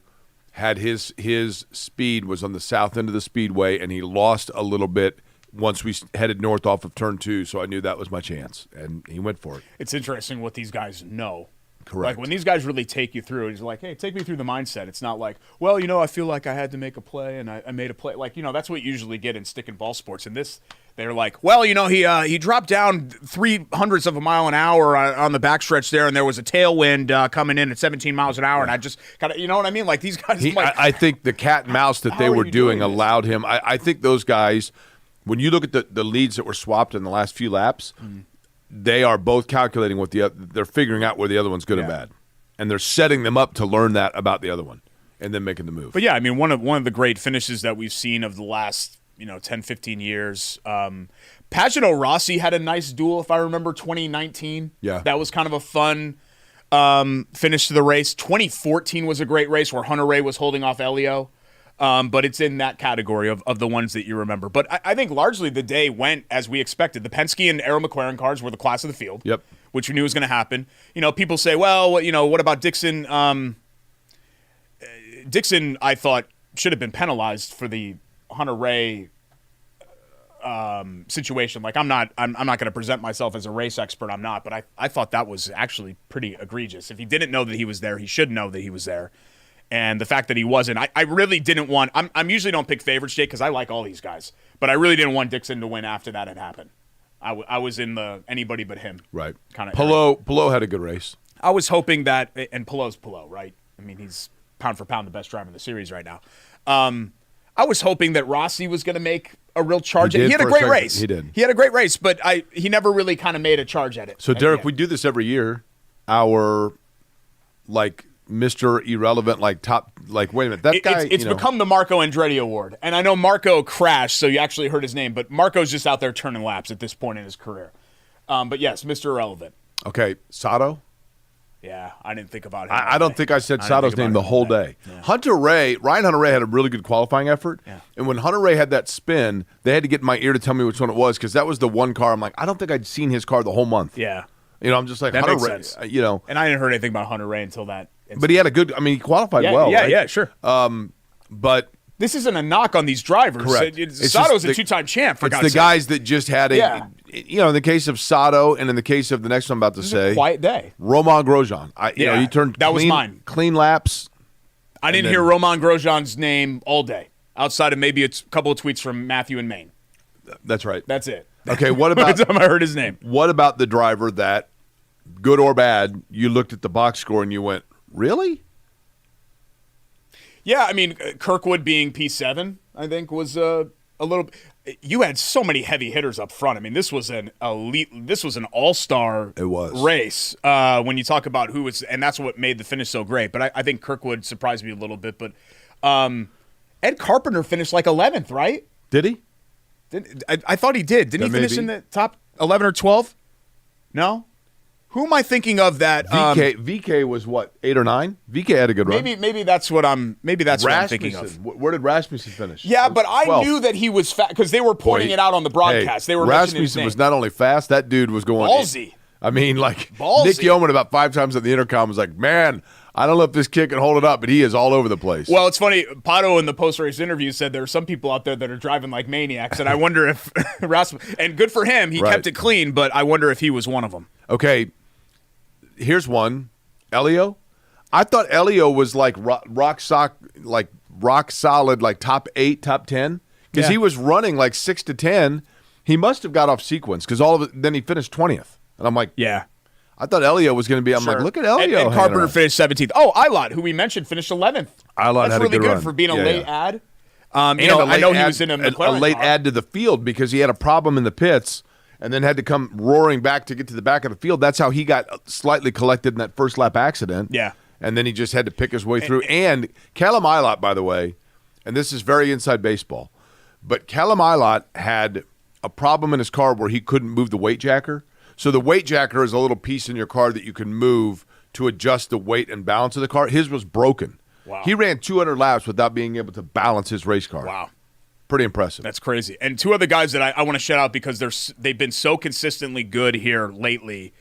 had his speed was on the south end of the speedway, and he lost a little bit once we headed north off of turn 2, so I knew that was my chance, and he went for it. It's interesting what these guys know. Correct. Like when these guys really take you through, it's like, hey, take me through the mindset. It's not like, well, you know, I feel like I had to make a play, and I made a play. Like, you know, that's what you usually get in stick and ball sports. And this, they're like, well, you know, he dropped down 0.03 of a mile an hour on the backstretch there, and there was a tailwind coming in at 17 miles an hour, and I just kind of, you know what I mean? Like these guys. I think the cat and mouse that they were doing allowed him. I think those guys, when you look at the leads that were swapped in the last few laps, they are both calculating what they're figuring out where the other one's good and bad. And they're setting them up to learn that about the other one and then making the move. But yeah, I mean, one of the great finishes that we've seen of the last, 10, 15 years. Pagenaud Rossi had a nice duel, if I remember, 2019. Yeah. That was kind of a fun finish to the race. 2014 was a great race where Hunter Ray was holding off Elio. But it's in that category of the ones that you remember. But I think largely the day went as we expected. The Penske and Arrow McLaren cars were the class of the field. Yep. Which we knew was going to happen. People say, well, what about Dixon? Dixon, I thought, should have been penalized for the Hunter Ray situation. Like, I'm not going to present myself as a race expert. I'm not. But I thought that was actually pretty egregious. If he didn't know that he was there, he should know that he was there. And the fact that he wasn't, I really didn't want. I'm usually don't pick favorites, Jake, because I like all these guys. But I really didn't want Dixon to win after that had happened. I was in the anybody but him. Right. Kind of. Pelot had a good race. I was hoping that, and Pelot's Pelot, right? I mean, he's pound for pound the best driver in the series right now. I was hoping that Rossi was going to make a real charge. He had a great race. He did. He had a great race, but he never really kind of made a charge at it. So, Derek, we do this every year. Our, Mr. Irrelevant, top, wait a minute, that guy. It's become the Marco Andretti Award. And I know Marco crashed, so you actually heard his name, but Marco's just out there turning laps at this point in his career. But yes, Mr. Irrelevant. Okay, Sato? Yeah, I didn't think about him. I don't think I said Sato's name the whole day. Yeah. Ryan Hunter Ray had a really good qualifying effort. Yeah. And when Hunter Ray had that spin, they had to get in my ear to tell me which one it was because that was the one car. I'm like, I don't think I'd seen his car the whole month. Yeah. I'm just like, that Hunter makes Ray, sense. And I didn't hear anything about Hunter Ray until that incident. But he had a good, he qualified well. Yeah, right? yeah, sure. But this isn't a knock on these drivers. Correct. Sato's a two-time champ, for God's sake. It's the guys that just had in the case of Sato and in the case of the next one I'm about to say. A quiet day. Romain Grosjean. He turned that was mine. Clean laps. I didn't hear Romain Grosjean's name all day, outside of maybe a couple of tweets from Matthew in Maine. That's right. That's it. Okay, what about Every time I heard his name. What about the driver that, good or bad, you looked at the box score and you went, really? Yeah, I mean, Kirkwood being P7, I think, was a little. You had so many heavy hitters up front. I mean, this was an elite. This was an all-star. It was. Race. When you talk about who was, and that's what made the finish so great. But I think Kirkwood surprised me a little bit. But Ed Carpenter finished like 11th, right? Did he? I thought he did. Didn't he finish in the top 11 or 12? No. Who am I thinking of that? VK was what, 8 or 9? VK had a good run. Maybe that's what I'm thinking of. Where did Rasmussen finish? Yeah, but I knew that he was fast because they were pointing it out on the broadcast. They were mentioning his Rasmussen name. was not only fast, that dude was going ballsy. I mean, like Ballsy. Nick Yeoman about 5 times on the intercom was like, "Man, I don't know if this kid can hold it up, but he is all over the place." Well, it's funny. Pato in the post-race interview said there are some people out there that are driving like maniacs, and I wonder if Rasmussen. And good for him, he kept it clean. But I wonder if he was one of them. Okay. Here's one, Elio. I thought Elio was like rock solid, like top 8, top 10, because he was running like 6 to 10. He must have got off sequence because then he finished 20th, and I'm like, yeah. I thought Elio was going to be. I'm like, look at Elio. And Carpenter finished 17th. Oh, Ilott, who we mentioned, finished 11th. Ilott That's had really a good run run for being a late ad. I know he was in a late ad to the field because he had a problem in the pits. And then had to come roaring back to get to the back of the field. That's how he got slightly collected in that first lap accident. Yeah. And then he just had to pick his way through. And Callum Ilott, by the way, and this is very inside baseball, but Callum Ilott had a problem in his car where he couldn't move the weight jacker. So the weight jacker is a little piece in your car that you can move to adjust the weight and balance of the car. His was broken. Wow. He ran 200 laps without being able to balance his race car. Wow. Pretty impressive. That's crazy. And two other guys that I want to shout out because they've been so consistently good here lately.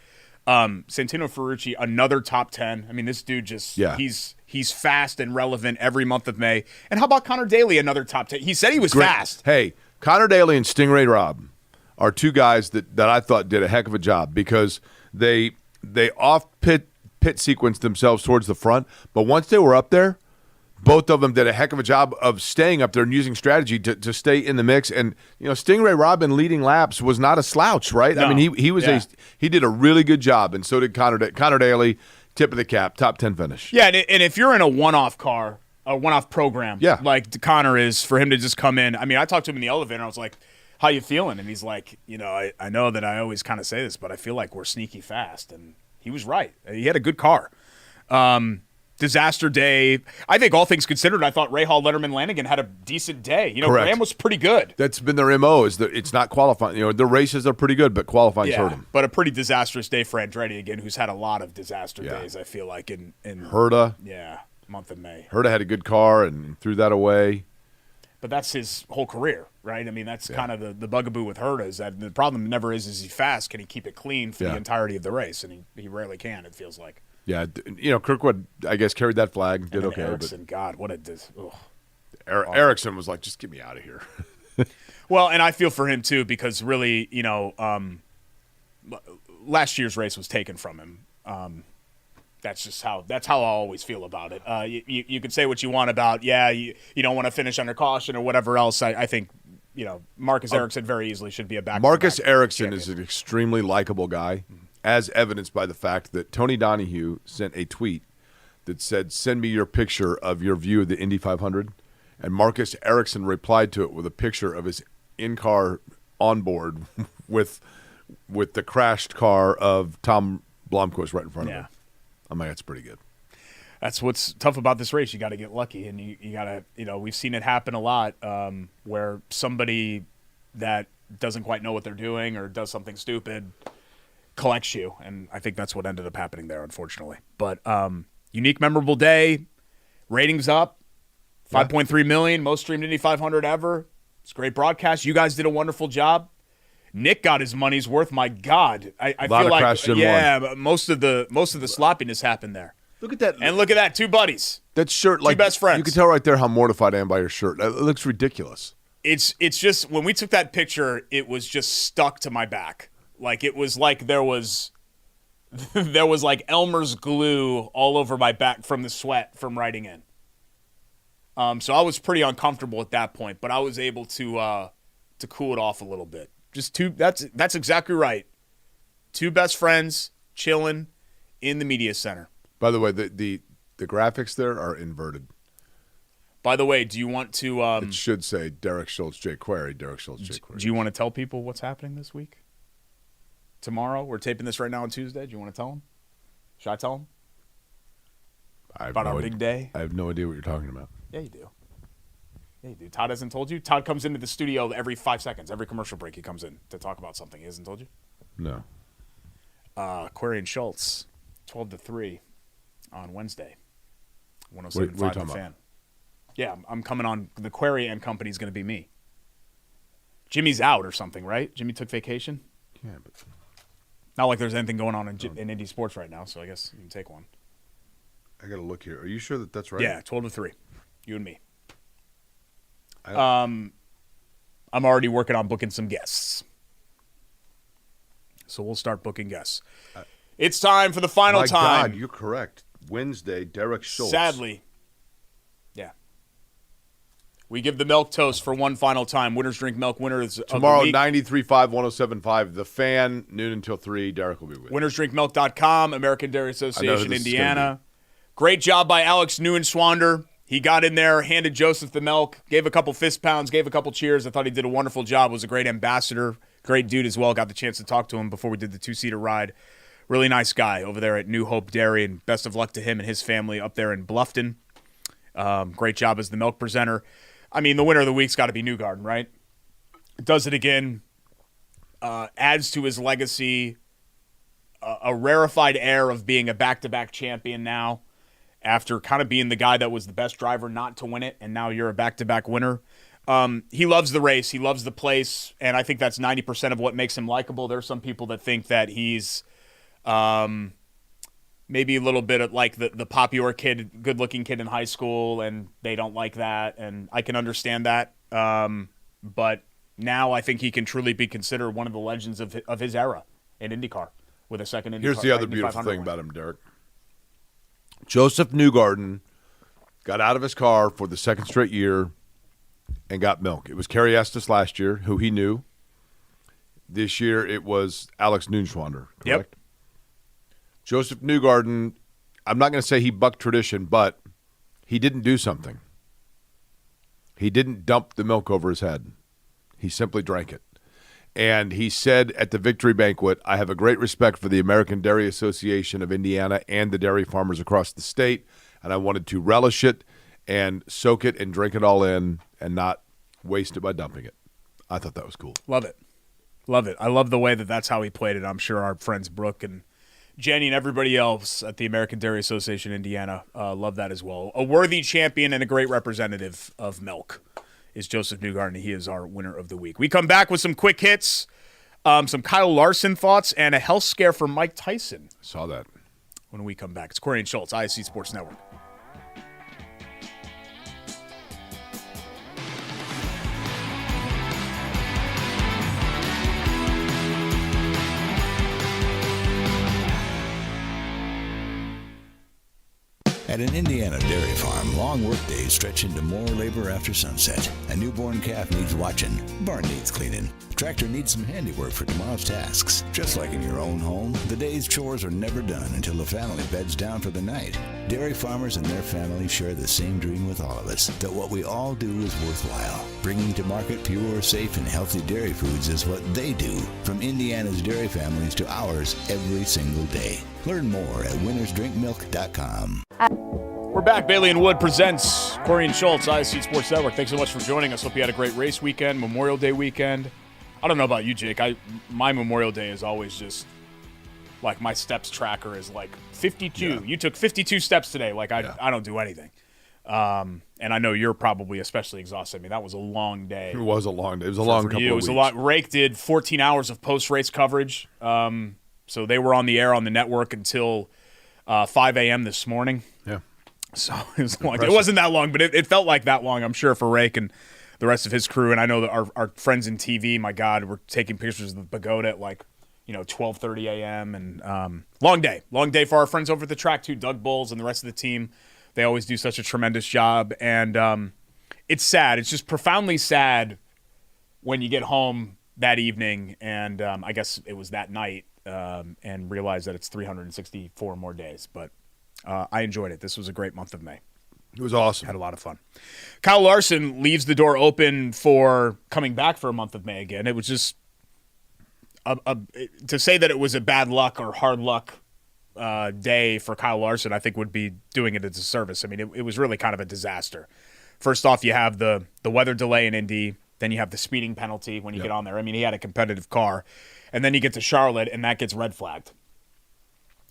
Santino Ferrucci, another top 10. I mean, this dude just he's fast and relevant every month of May. And how about Connor Daly, another top 10? He said he was fast. Hey, Connor Daly and Stingray Robb are two guys that I thought did a heck of a job because they off pit sequenced themselves towards the front, but once they were up there, both of them did a heck of a job of staying up there and using strategy to stay in the mix. And Stingray Robb leading laps was not a slouch, right? No. I mean, he did a really good job, and so did Connor Daly. Tip of the cap, top 10 finish. Yeah, and if you're in a one-off car, a one-off program, like Connor is, for him to just come in. I mean, I talked to him in the elevator, and I was like, "How you feeling?" And he's like, I know that I always kind of say this, but I feel like we're sneaky fast, and he was right. He had a good car. Disaster day. I think all things considered, I thought Rahal, Letterman, Lanigan had a decent day. Correct. Graham was pretty good. That's been their MO is that it's not qualifying. The races are pretty good, but qualifying's hurt them. But a pretty disastrous day for Andretti again, who's had a lot of disaster days, I feel like, in Herta. Yeah, month of May. Herta had a good car and threw that away. But that's his whole career, right? I mean, that's kind of the bugaboo with Herta is that the problem never is he fast? Can he keep it clean for the entirety of the race? And he rarely can, it feels like. Yeah, Kirkwood, I guess, carried that flag, did okay. Ericsson, God, what a Ericsson was like, just get me out of here. Well, and I feel for him too because really, last year's race was taken from him. That's how I always feel about it. You can say what you want about, you don't want to finish under caution or whatever else. I think, Marcus Ericsson very easily should be a back. Marcus Ericsson is an extremely likable guy. As evidenced by the fact that Tony Donahue sent a tweet that said, "Send me your picture of your view of the Indy 500." And Marcus Ericsson replied to it with a picture of his in-car onboard with the crashed car of Tom Blomqvist right in front of him. I'm like, that's pretty good. That's what's tough about this race. You got to get lucky, and you got to, we've seen it happen a lot where somebody that doesn't quite know what they're doing or does something stupid collects you, and I think that's what ended up happening there, unfortunately. But unique, memorable day, ratings up, 5.3 million, most streamed Indy 500 ever. It's a great broadcast. You guys did a wonderful job. Nick got his money's worth. My God, I feel like but most of the sloppiness happened there. Look at that, and look at that, two buddies. That shirt, like two best friends. You can tell right there how mortified I am by your shirt. It looks ridiculous. It's just when we took that picture, it was just stuck to my back. Like it was like there was like Elmer's glue all over my back from the sweat from writing in. So I was pretty uncomfortable at that point, but I was able to to cool it off a little bit. Just two. That's exactly right. Two best friends chilling in the media center. By the way, the graphics there are inverted. By the way, do you want to? It should say Derek Schultz, Jay Query, Derek Schultz, Jay Query. Do you want to tell people what's happening this week? Tomorrow, we're taping this right now on Tuesday. Do you want to tell them? Should I tell them about our big day? I have no idea what you're talking about. Yeah, you do. Yeah, you do. Todd hasn't told you? Todd comes into the studio every 5 seconds. Every commercial break he comes in to talk about something. He hasn't told you? No. Query and Schultz, 12 to 3 on Wednesday. What are 107.5 you talking The Fan. about? Yeah, I'm coming on. The Query and Company is going to be me. Jimmy's out or something, right? Jimmy took vacation? Yeah, but Not like there's anything going on in Indy sports right now, so I guess you can take one. I got to look here. Are you sure that that's right? Yeah, 12 to 3. You and me. I'm already working on booking some guests. So we'll start booking guests. It's time for the final time. My God, you're correct. Wednesday, Derek Schultz. Sadly. Yeah. We give the milk toast for one final time. Winners drink milk. Winners Tomorrow, of the week. 93.5, 107.5. The Fan, noon until 3. Derek will be with you. WinnersDrinkMilk.com, American Dairy I know who Association, this is Indiana. Great job by Alex Neuenswander. He got in there, handed Joseph the milk, gave a couple fist pounds, gave a couple cheers. I thought he did a wonderful job. Was a great ambassador. Great dude as well. Got the chance to talk to him before we did the 2-seater ride. Really nice guy over there at New Hope Dairy, and best of luck to him and his family up there in Bluffton. Great job as the milk presenter. I mean, the winner of the week's got to be Newgarden, right? Does it again. Adds to his legacy. A rarefied air of being a back-to-back champion now, after kind of being the guy that was the best driver not to win it, and now you're a back-to-back winner. He loves the race. He loves the place, and I think that's 90% of what makes him likable. There's some people that think that he's maybe a little bit of like the popular kid, good-looking kid in high school, and they don't like that, and I can understand that. But now I think he can truly be considered one of the legends of his era in IndyCar with a second IndyCar. Here's the other beautiful thing about him, Derek. Josef Newgarden got out of his car for the second straight year and got milk. It was Kerry Estes last year, who he knew. This year it was Alex Neuenswander, correct? Yep. Josef Newgarden, I'm not going to say he bucked tradition, but he didn't do something. He didn't dump the milk over his head. He simply drank it. And he said at the victory banquet, I have a great respect for the American Dairy Association of Indiana and the dairy farmers across the state, and I wanted to relish it and soak it and drink it all in and not waste it by dumping it. I thought that was cool. Love it. Love it. I love the way that that's how he played it. I'm sure our friends Brooke and Jenny and everybody else at the American Dairy Association Indiana love that as well. A worthy champion and a great representative of milk is Josef Newgarden. He is our winner of the week. We come back with some quick hits, some Kyle Larson thoughts, and a health scare for Mike Tyson. Saw that. When we come back, it's Corey and Schultz, ISC Sports Network. At an Indiana dairy farm, long workdays stretch into more labor after sunset. A newborn calf needs watching. Barn needs cleaning. Tractor needs some handiwork for tomorrow's tasks. Just like in your own home, the day's chores are never done until the family beds down for the night. Dairy farmers and their families share the same dream with all of us, that what we all do is worthwhile. Bringing to market pure, safe, and healthy dairy foods is what they do, from Indiana's dairy families to ours every single day. Learn more at winnersdrinkmilk.com. We're back. Bailey and Wood presents Corey and Schultz, ISC Sports Network. Thanks so much for joining us. Hope you had a great race weekend, Memorial Day weekend. I don't know about you, Jake. My Memorial Day is always just like my steps tracker is like 52. Yeah. You took 52 steps today. Like I don't do anything. And I know you're probably especially exhausted. I mean, that was a long day. It was a long day. It was a long couple of weeks. It was a lot. Rake did 14 hours of post-race coverage. So they were on the air on the network until 5 a.m. this morning. Yeah. So it was long. It wasn't that long, but it felt like that long, I'm sure, for Rake and the rest of his crew. And I know that our friends in TV, my God, were taking pictures of the pagoda at 12:30 a.m. And long day for our friends over at the track too, Doug Bowles and the rest of the team. They always do such a tremendous job. And it's sad. It's just profoundly sad when you get home that evening, and I guess it was that night, and realize that it's 364 more days. But I enjoyed it. This was a great month of May. It was awesome. Had a lot of fun. Kyle Larson leaves the door open for coming back for a month of May again. It was just to say that it was a bad luck or hard luck day for Kyle Larson, I think would be doing it a disservice. I mean, it was really kind of a disaster. First off, you have the weather delay in Indy. Then you have the speeding penalty when you get on there. I mean, he had a competitive car. And then you get to Charlotte, and that gets red flagged.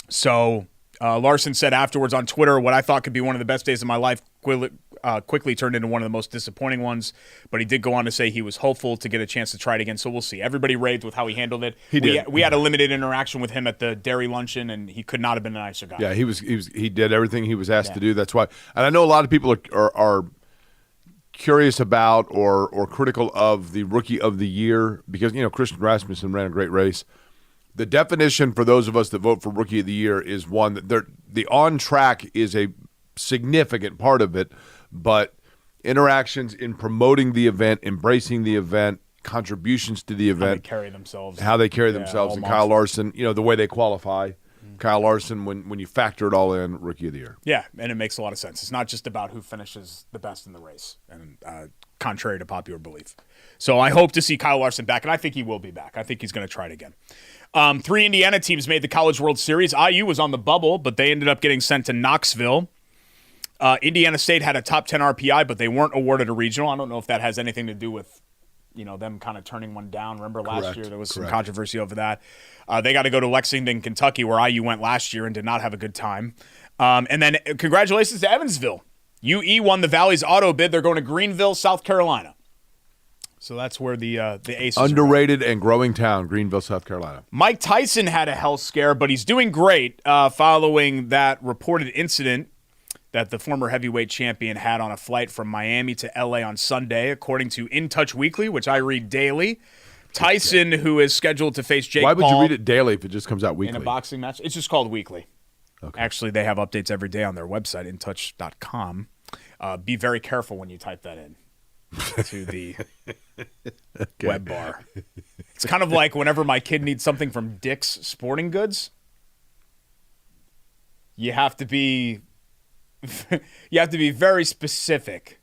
So Larson said afterwards on Twitter, what I thought could be one of the best days of my life quickly turned into one of the most disappointing ones. But he did go on to say he was hopeful to get a chance to try it again. So we'll see. Everybody raved with how he handled it. He did. We had a limited interaction with him at the dairy luncheon, and he could not have been a nicer guy. Yeah, he did everything he was asked to do. That's why. And I know a lot of people are curious about or critical of the Rookie of the Year because, Christian Rasmussen ran a great race. The definition for those of us that vote for Rookie of the Year is one that the on-track is a significant part of it, but interactions in promoting the event, embracing the event, contributions to the event, how they carry themselves, and Kyle Larson, the way they qualify. Kyle Larson, when you factor it all in, Rookie of the Year. Yeah, and it makes a lot of sense. It's not just about who finishes the best in the race, and contrary to popular belief. So I hope to see Kyle Larson back, and I think he will be back. I think he's going to try it again. 3 Indiana teams made the College World Series. IU was on the bubble, but they ended up getting sent to Knoxville. Indiana State had a top 10 RPI, but they weren't awarded a regional. I don't know if that has anything to do with them kind of turning one down. Remember last year there was some controversy over that. They got to go to Lexington, Kentucky, where IU went last year and did not have a good time. And then congratulations to Evansville. UE won the Valley's auto bid. They're going to Greenville, South Carolina. So that's where the Aces underrated and growing town, Greenville, South Carolina. Mike Tyson had a health scare, but he's doing great following that reported incident that the former heavyweight champion had on a flight from Miami to L.A. on Sunday, according to In Touch Weekly, which I read daily. Tyson, who is scheduled to face Jake Paul. Why would you read it daily if it just comes out weekly? In a boxing match? It's just called Weekly. Okay. Actually, they have updates every day on their website, intouch.com. Be very careful when you type that in to the web bar. It's kind of like whenever my kid needs something from Dick's Sporting Goods, you have to be very specific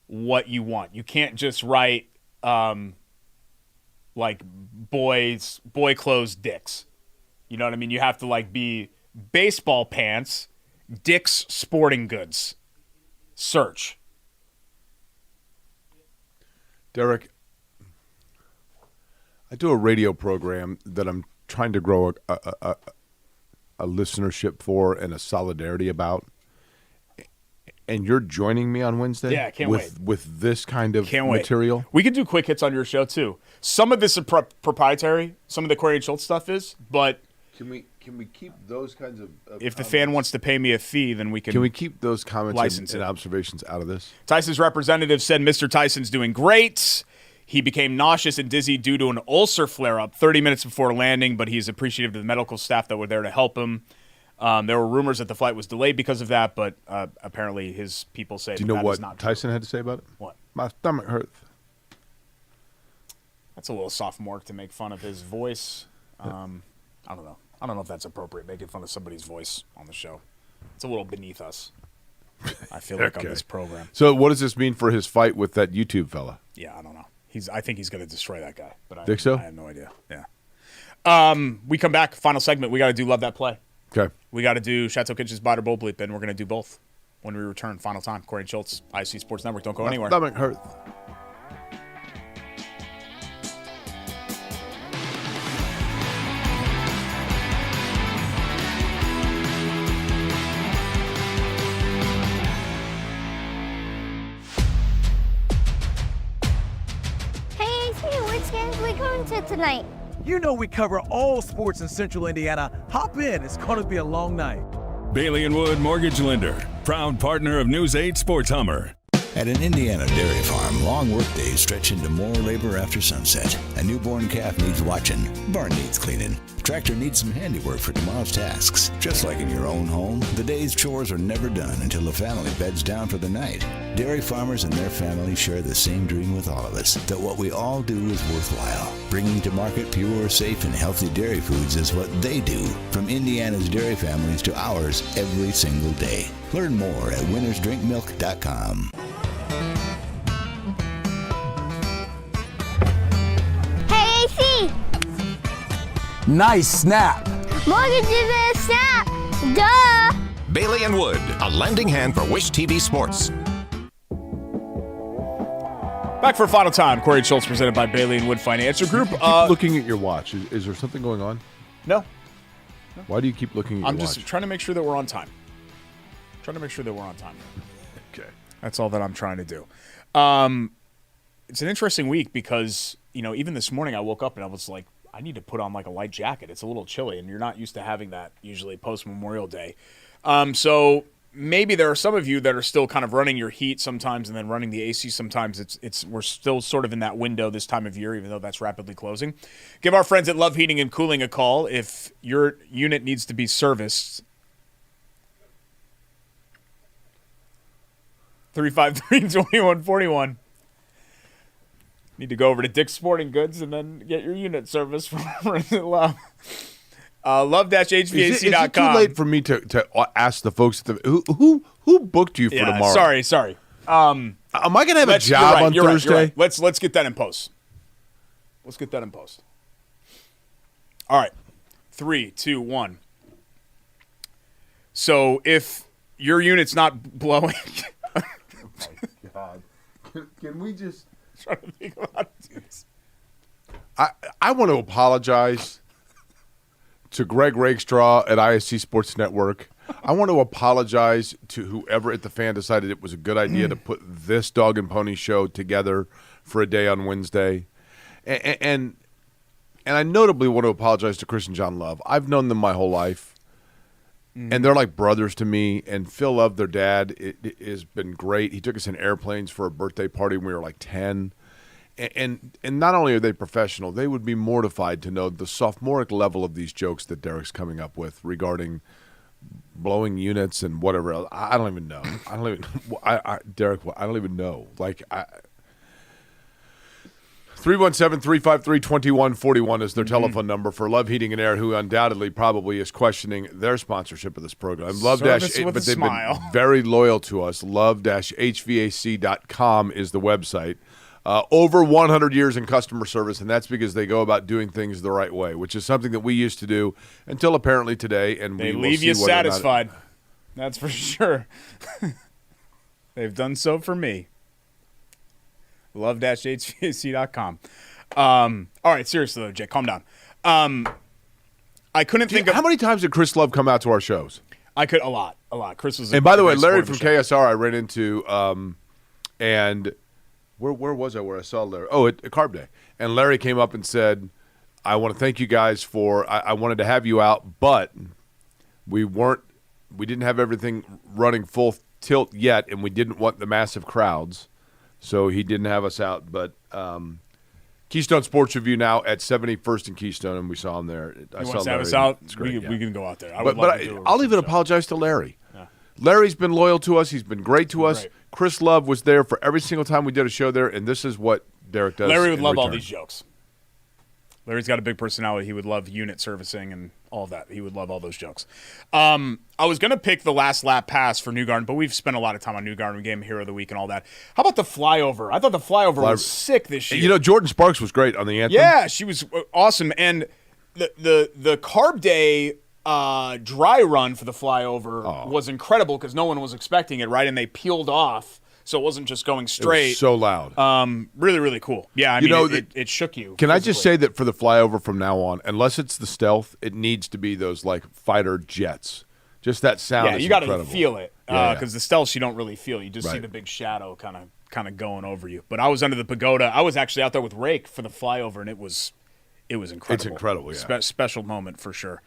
what you want. You can't just write like boy clothes Dick's. You know what I mean? You have to be baseball pants, Dick's Sporting Goods. Search. Derek, I do a radio program that I'm trying to grow a listenership for and a solidarity about. And you're joining me on Wednesday? Yeah, I can't wait. With this kind of material? We could do quick hits on your show, too. Some of this is proprietary. Some of the Corey and Schultz stuff is, but... Can we keep those kinds of if the fan wants to pay me a fee, then we can... Can we keep those comments and observations out of this? Tyson's representative said Mr. Tyson's doing great. He became nauseous and dizzy due to an ulcer flare-up 30 minutes before landing, but he's appreciative of the medical staff that were there to help him. There were rumors that the flight was delayed because of that, but apparently his people say Do you know what not Tyson had to say about it? What? My stomach hurts. That's a little sophomoric to make fun of his voice. I don't know. I don't know if that's appropriate, making fun of somebody's voice on the show. It's a little beneath us, I feel like, on this program. So what does this mean for his fight with that YouTube fella? Yeah, I don't know. I think he's going to destroy that guy. But Think so? I have no idea. Yeah. We come back, final segment. We got to do Love That Play. Okay. We got to do Chateau Kitchen's Bot or Bowl Bleep, and we're going to do both when we return. Final time. Corey and Schultz, ISC Sports Network. Don't go anywhere. My stomach hurts. Tonight. You know we cover all sports in Central Indiana. Hop in. It's going to be a long night. Bailey & Wood Mortgage Lender, proud partner of News 8 Sports Hummer. At an Indiana dairy farm, long workdays stretch into more labor after sunset. A newborn calf needs watching, barn needs cleaning, tractor needs some handiwork for tomorrow's tasks. Just like in your own home, the day's chores are never done until the family beds down for the night. Dairy farmers and their families share the same dream with all of us, that what we all do is worthwhile. Bringing to market pure, safe, and healthy dairy foods is what they do, from Indiana's dairy families to ours every single day. Learn more at winnersdrinkmilk.com. Hey, AC! Nice snap. Mortgage is a snap! Duh! Bailey and Wood, a lending hand for Wish TV Sports. Back for a final time. Corey Schultz presented by Bailey and Wood Financial Group. Keep looking at your watch. Is there something going on? No. Why do you keep looking at your watch? I'm just trying to make sure that we're on time. Okay. That's all that I'm trying to do. It's an interesting week because, even this morning I woke up and I was like, I need to put on like a light jacket. It's a little chilly, and you're not used to having that usually post-Memorial Day. So maybe there are some of you that are still kind of running your heat sometimes and then running the AC sometimes. We're still sort of in that window this time of year, even though that's rapidly closing. Give our friends at Love Heating and Cooling a call if your unit needs to be serviced. 353-2141. Need to go over to Dick's Sporting Goods and then get your unit serviced from friends at Love. Love-HVAC.com. Is it too late for me to ask the folks at who booked you for tomorrow? Sorry. Am I going to have a job on Thursday? You're right. Let's get that in post. All right. 3, 2, 1. So if your unit's not blowing... Oh, my God. Can we just... I'm trying to think about this. I want to apologize to Greg Rakestraw at ISC Sports Network. I want to apologize to whoever at the Fan decided it was a good idea to put this Dog and Pony show together for a day on Wednesday. And I notably want to apologize to Chris and John Love. I've known them my whole life, and they're like brothers to me. And Phil Love, their dad, it has been great. He took us in airplanes for a birthday party when we were like 10. And not only are they professional, they would be mortified to know the sophomoric level of these jokes that Derek's coming up with regarding blowing units and whatever else. I don't even know. Derek, I don't even know. 317-353-2141 is their telephone number for Love Heating and Air, who undoubtedly probably is questioning their sponsorship of this program. But they've been very loyal to us. Love-HVAC.com is the website. Over 100 years in customer service, and that's because they go about doing things the right way, which is something that we used to do until apparently today. And they leave you satisfied. That's for sure. They've done so for me. Love-HVAC.com. All right, seriously though, Jake, calm down. I couldn't think of how many times did Chris Love come out to our shows? A lot. Chris was. And by the way, Larry from KSR, I ran into, and. Where was I where I saw Larry? Oh, at Carb Day. And Larry came up and said, I want to thank you guys for – I wanted to have you out, but we didn't have everything running full tilt yet, and we didn't want the massive crowds, so he didn't have us out. But Keystone Sports Review now at 71st and Keystone, and we saw him there. I saw Larry. Have us out? We can go out there. I'll even apologize to Larry. Yeah. Larry's been loyal to us. He's been great to us. Great. Chris Love was there for every single time we did a show there, and this is what Derek does. Larry would love all these jokes. Larry's got a big personality. He would love unit servicing and all of that. He would love all those jokes. I was going to pick the last lap pass for Newgarden, but we've spent a lot of time on Newgarden. We gave him Hero of the Week and all that. How about the flyover? I thought the flyover was sick this year. Jordan Sparks was great on the anthem. Yeah, she was awesome. And the Carb Day dry run for the flyover was incredible because no one was expecting it, right? And they peeled off, so it wasn't just going straight. It was so loud. Really, really cool. Yeah, I mean, it shook you. Can physically. I just say that for the flyover from now on, unless it's the stealth, it needs to be those like fighter jets. Just that sound. Yeah, you got to feel it because the stealth you don't really feel. You just see the big shadow kind of going over you. But I was under the pagoda. I was actually out there with Rake for the flyover, and it was incredible. It's incredible. Yeah, special moment for sure.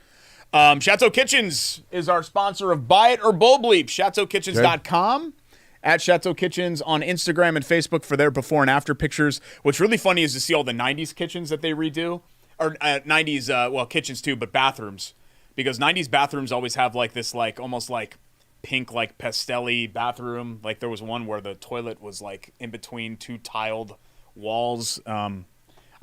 Chateau Kitchens is our sponsor of Buy It or Bull Bleep. ChateauKitchens.com. At Chateau Kitchens on Instagram and Facebook for their before and after pictures. What's really funny is to see all the 90s kitchens that they redo. or 90s, kitchens too, but bathrooms. Because 90s bathrooms always have like this like almost like pink like pastel-y bathroom. Like there was one where the toilet was like in between two tiled walls.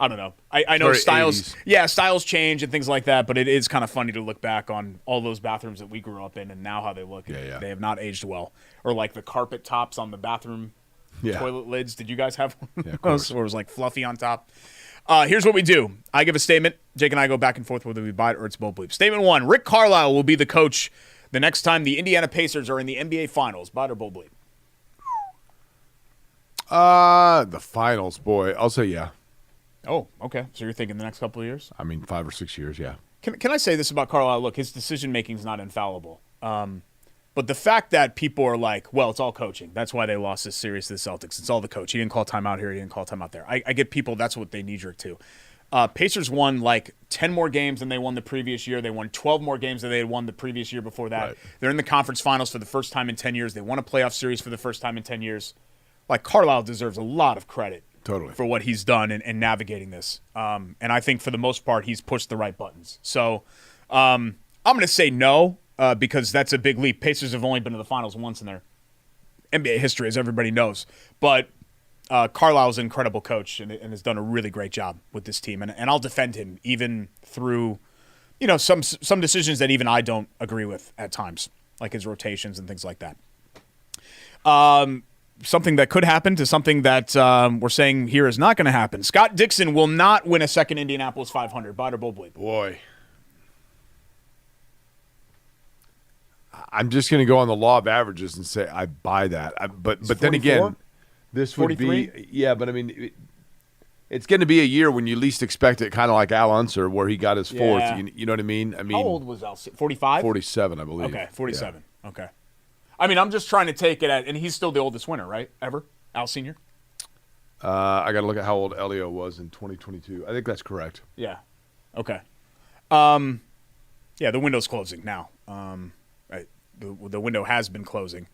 I don't know. I know styles. 80s. Styles change and things like that, but it is kind of funny to look back on all those bathrooms that we grew up in and now how they look. Yeah. They have not aged well. Or like the carpet tops on the bathroom toilet lids. Did you guys have one of those? Where it was like fluffy on top? Here's what we do. I give a statement. Jake and I go back and forth whether we buy it or it's bold bleep. Statement 1, Rick Carlisle will be the coach the next time the Indiana Pacers are in the NBA Finals. Buy it or bold bleep? The finals, boy. I'll say yeah. Oh, okay. So you're thinking the next couple of years? I mean, 5 or 6 years, yeah. Can I say this about Carlisle? Look, his decision-making is not infallible. But the fact that people are like, well, it's all coaching. That's why they lost this series to the Celtics. It's all the coach. He didn't call timeout here. He didn't call timeout there. I get people, that's what they knee-jerk to. Pacers won like 10 more games than they won the previous year. They won 12 more games than they had won the previous year before that. Right. They're in the conference finals for the first time in 10 years. They won a playoff series for the first time in 10 years. Like, Carlisle deserves a lot of credit. Totally. For what he's done in navigating this. And I think for the most part, he's pushed the right buttons. So I'm going to say no because that's a big leap. Pacers have only been to the finals once in their NBA history, as everybody knows. But Carlisle's an incredible coach and has done a really great job with this team. And I'll defend him even through, some decisions that even I don't agree with at times, like his rotations and things like that. Something that could happen to something that we're saying here is not going to happen. Scott Dixon will not win a second Indianapolis 500. Buy it or bold bleep? Boy. I'm just going to go on the law of averages and say I buy that. But then again, this would 43? be – yeah, but I mean it's going to be a year when you least expect it, kind of like Al Unser where he got his fourth. Yeah. You know what I mean? How old was Al? 45? 47, I believe. Okay, 47. Yeah. Okay. I mean, I'm just trying to take it at – and he's still the oldest winner, right, ever? Al Sr.? I got to look at how old Elio was in 2022. I think that's correct. Yeah. Okay. Yeah, the window's closing now. The window has been closing.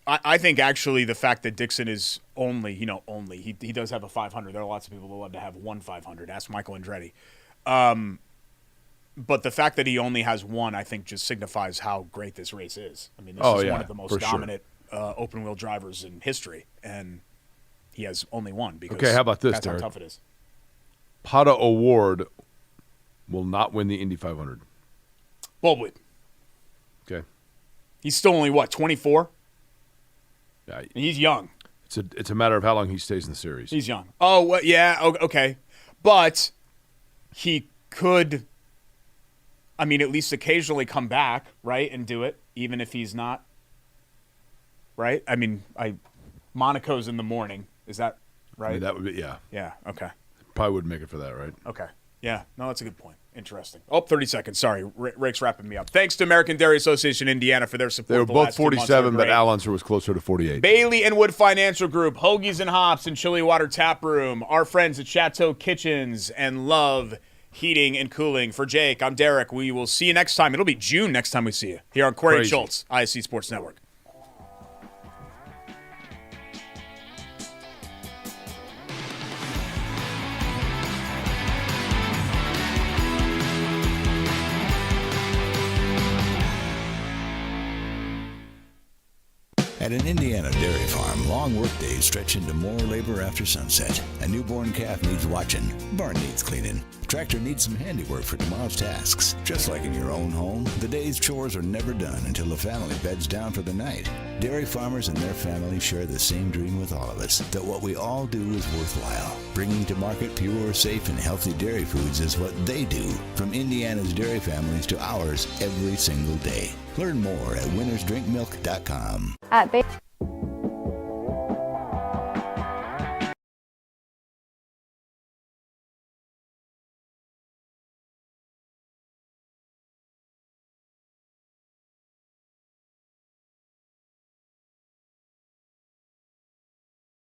I think actually the fact that Dixon is only he does have a 500. There are lots of people that love to have one 500. Ask Michael Andretti. But the fact that he only has one, I think, just signifies how great this race is. I mean, this is one of the most dominant open-wheel drivers in history, and he has only one. Because okay, how about this, that's Derek? how tough it is. Pata Award will not win the Indy 500. Boldwood. Okay. He's still only, 24? Yeah, And he's young. it's a matter of how long he stays in the series. He's young. Oh, well, yeah, okay. But he could, at least occasionally come back, right, and do it, even if he's not, right? Monaco's in the morning. Is that right? I mean, that would be, yeah. Yeah, okay. Probably wouldn't make it for that, right? Okay. Yeah, no, that's a good point. Interesting. 30 seconds. Sorry, Rake's wrapping me up. Thanks to American Dairy Association Indiana for their support. They were the both last 2 months. 47, but Al Unser was closer to 48. Bailey and Wood Financial Group, Hoagies and Hops and Chili Water Tap Room, our friends at Chateau Kitchens and Love Heating and Cooling. For Jake, I'm Derek. We will see you next time. It'll be June next time we see you here on Query and Schultz, ISC Sports Network. At an Indiana dairy farm, long workdays stretch into more labor after sunset. A newborn calf needs watching. Barn needs cleaning. Tractor needs some handiwork for tomorrow's tasks. Just like in your own home, the day's chores are never done until the family beds down for the night. Dairy farmers and their families share the same dream with all of us, that what we all do is worthwhile. Bringing to market pure, safe, and healthy dairy foods is what they do, from Indiana's dairy families to ours every single day. Learn more at winnersdrinkmilk.com. At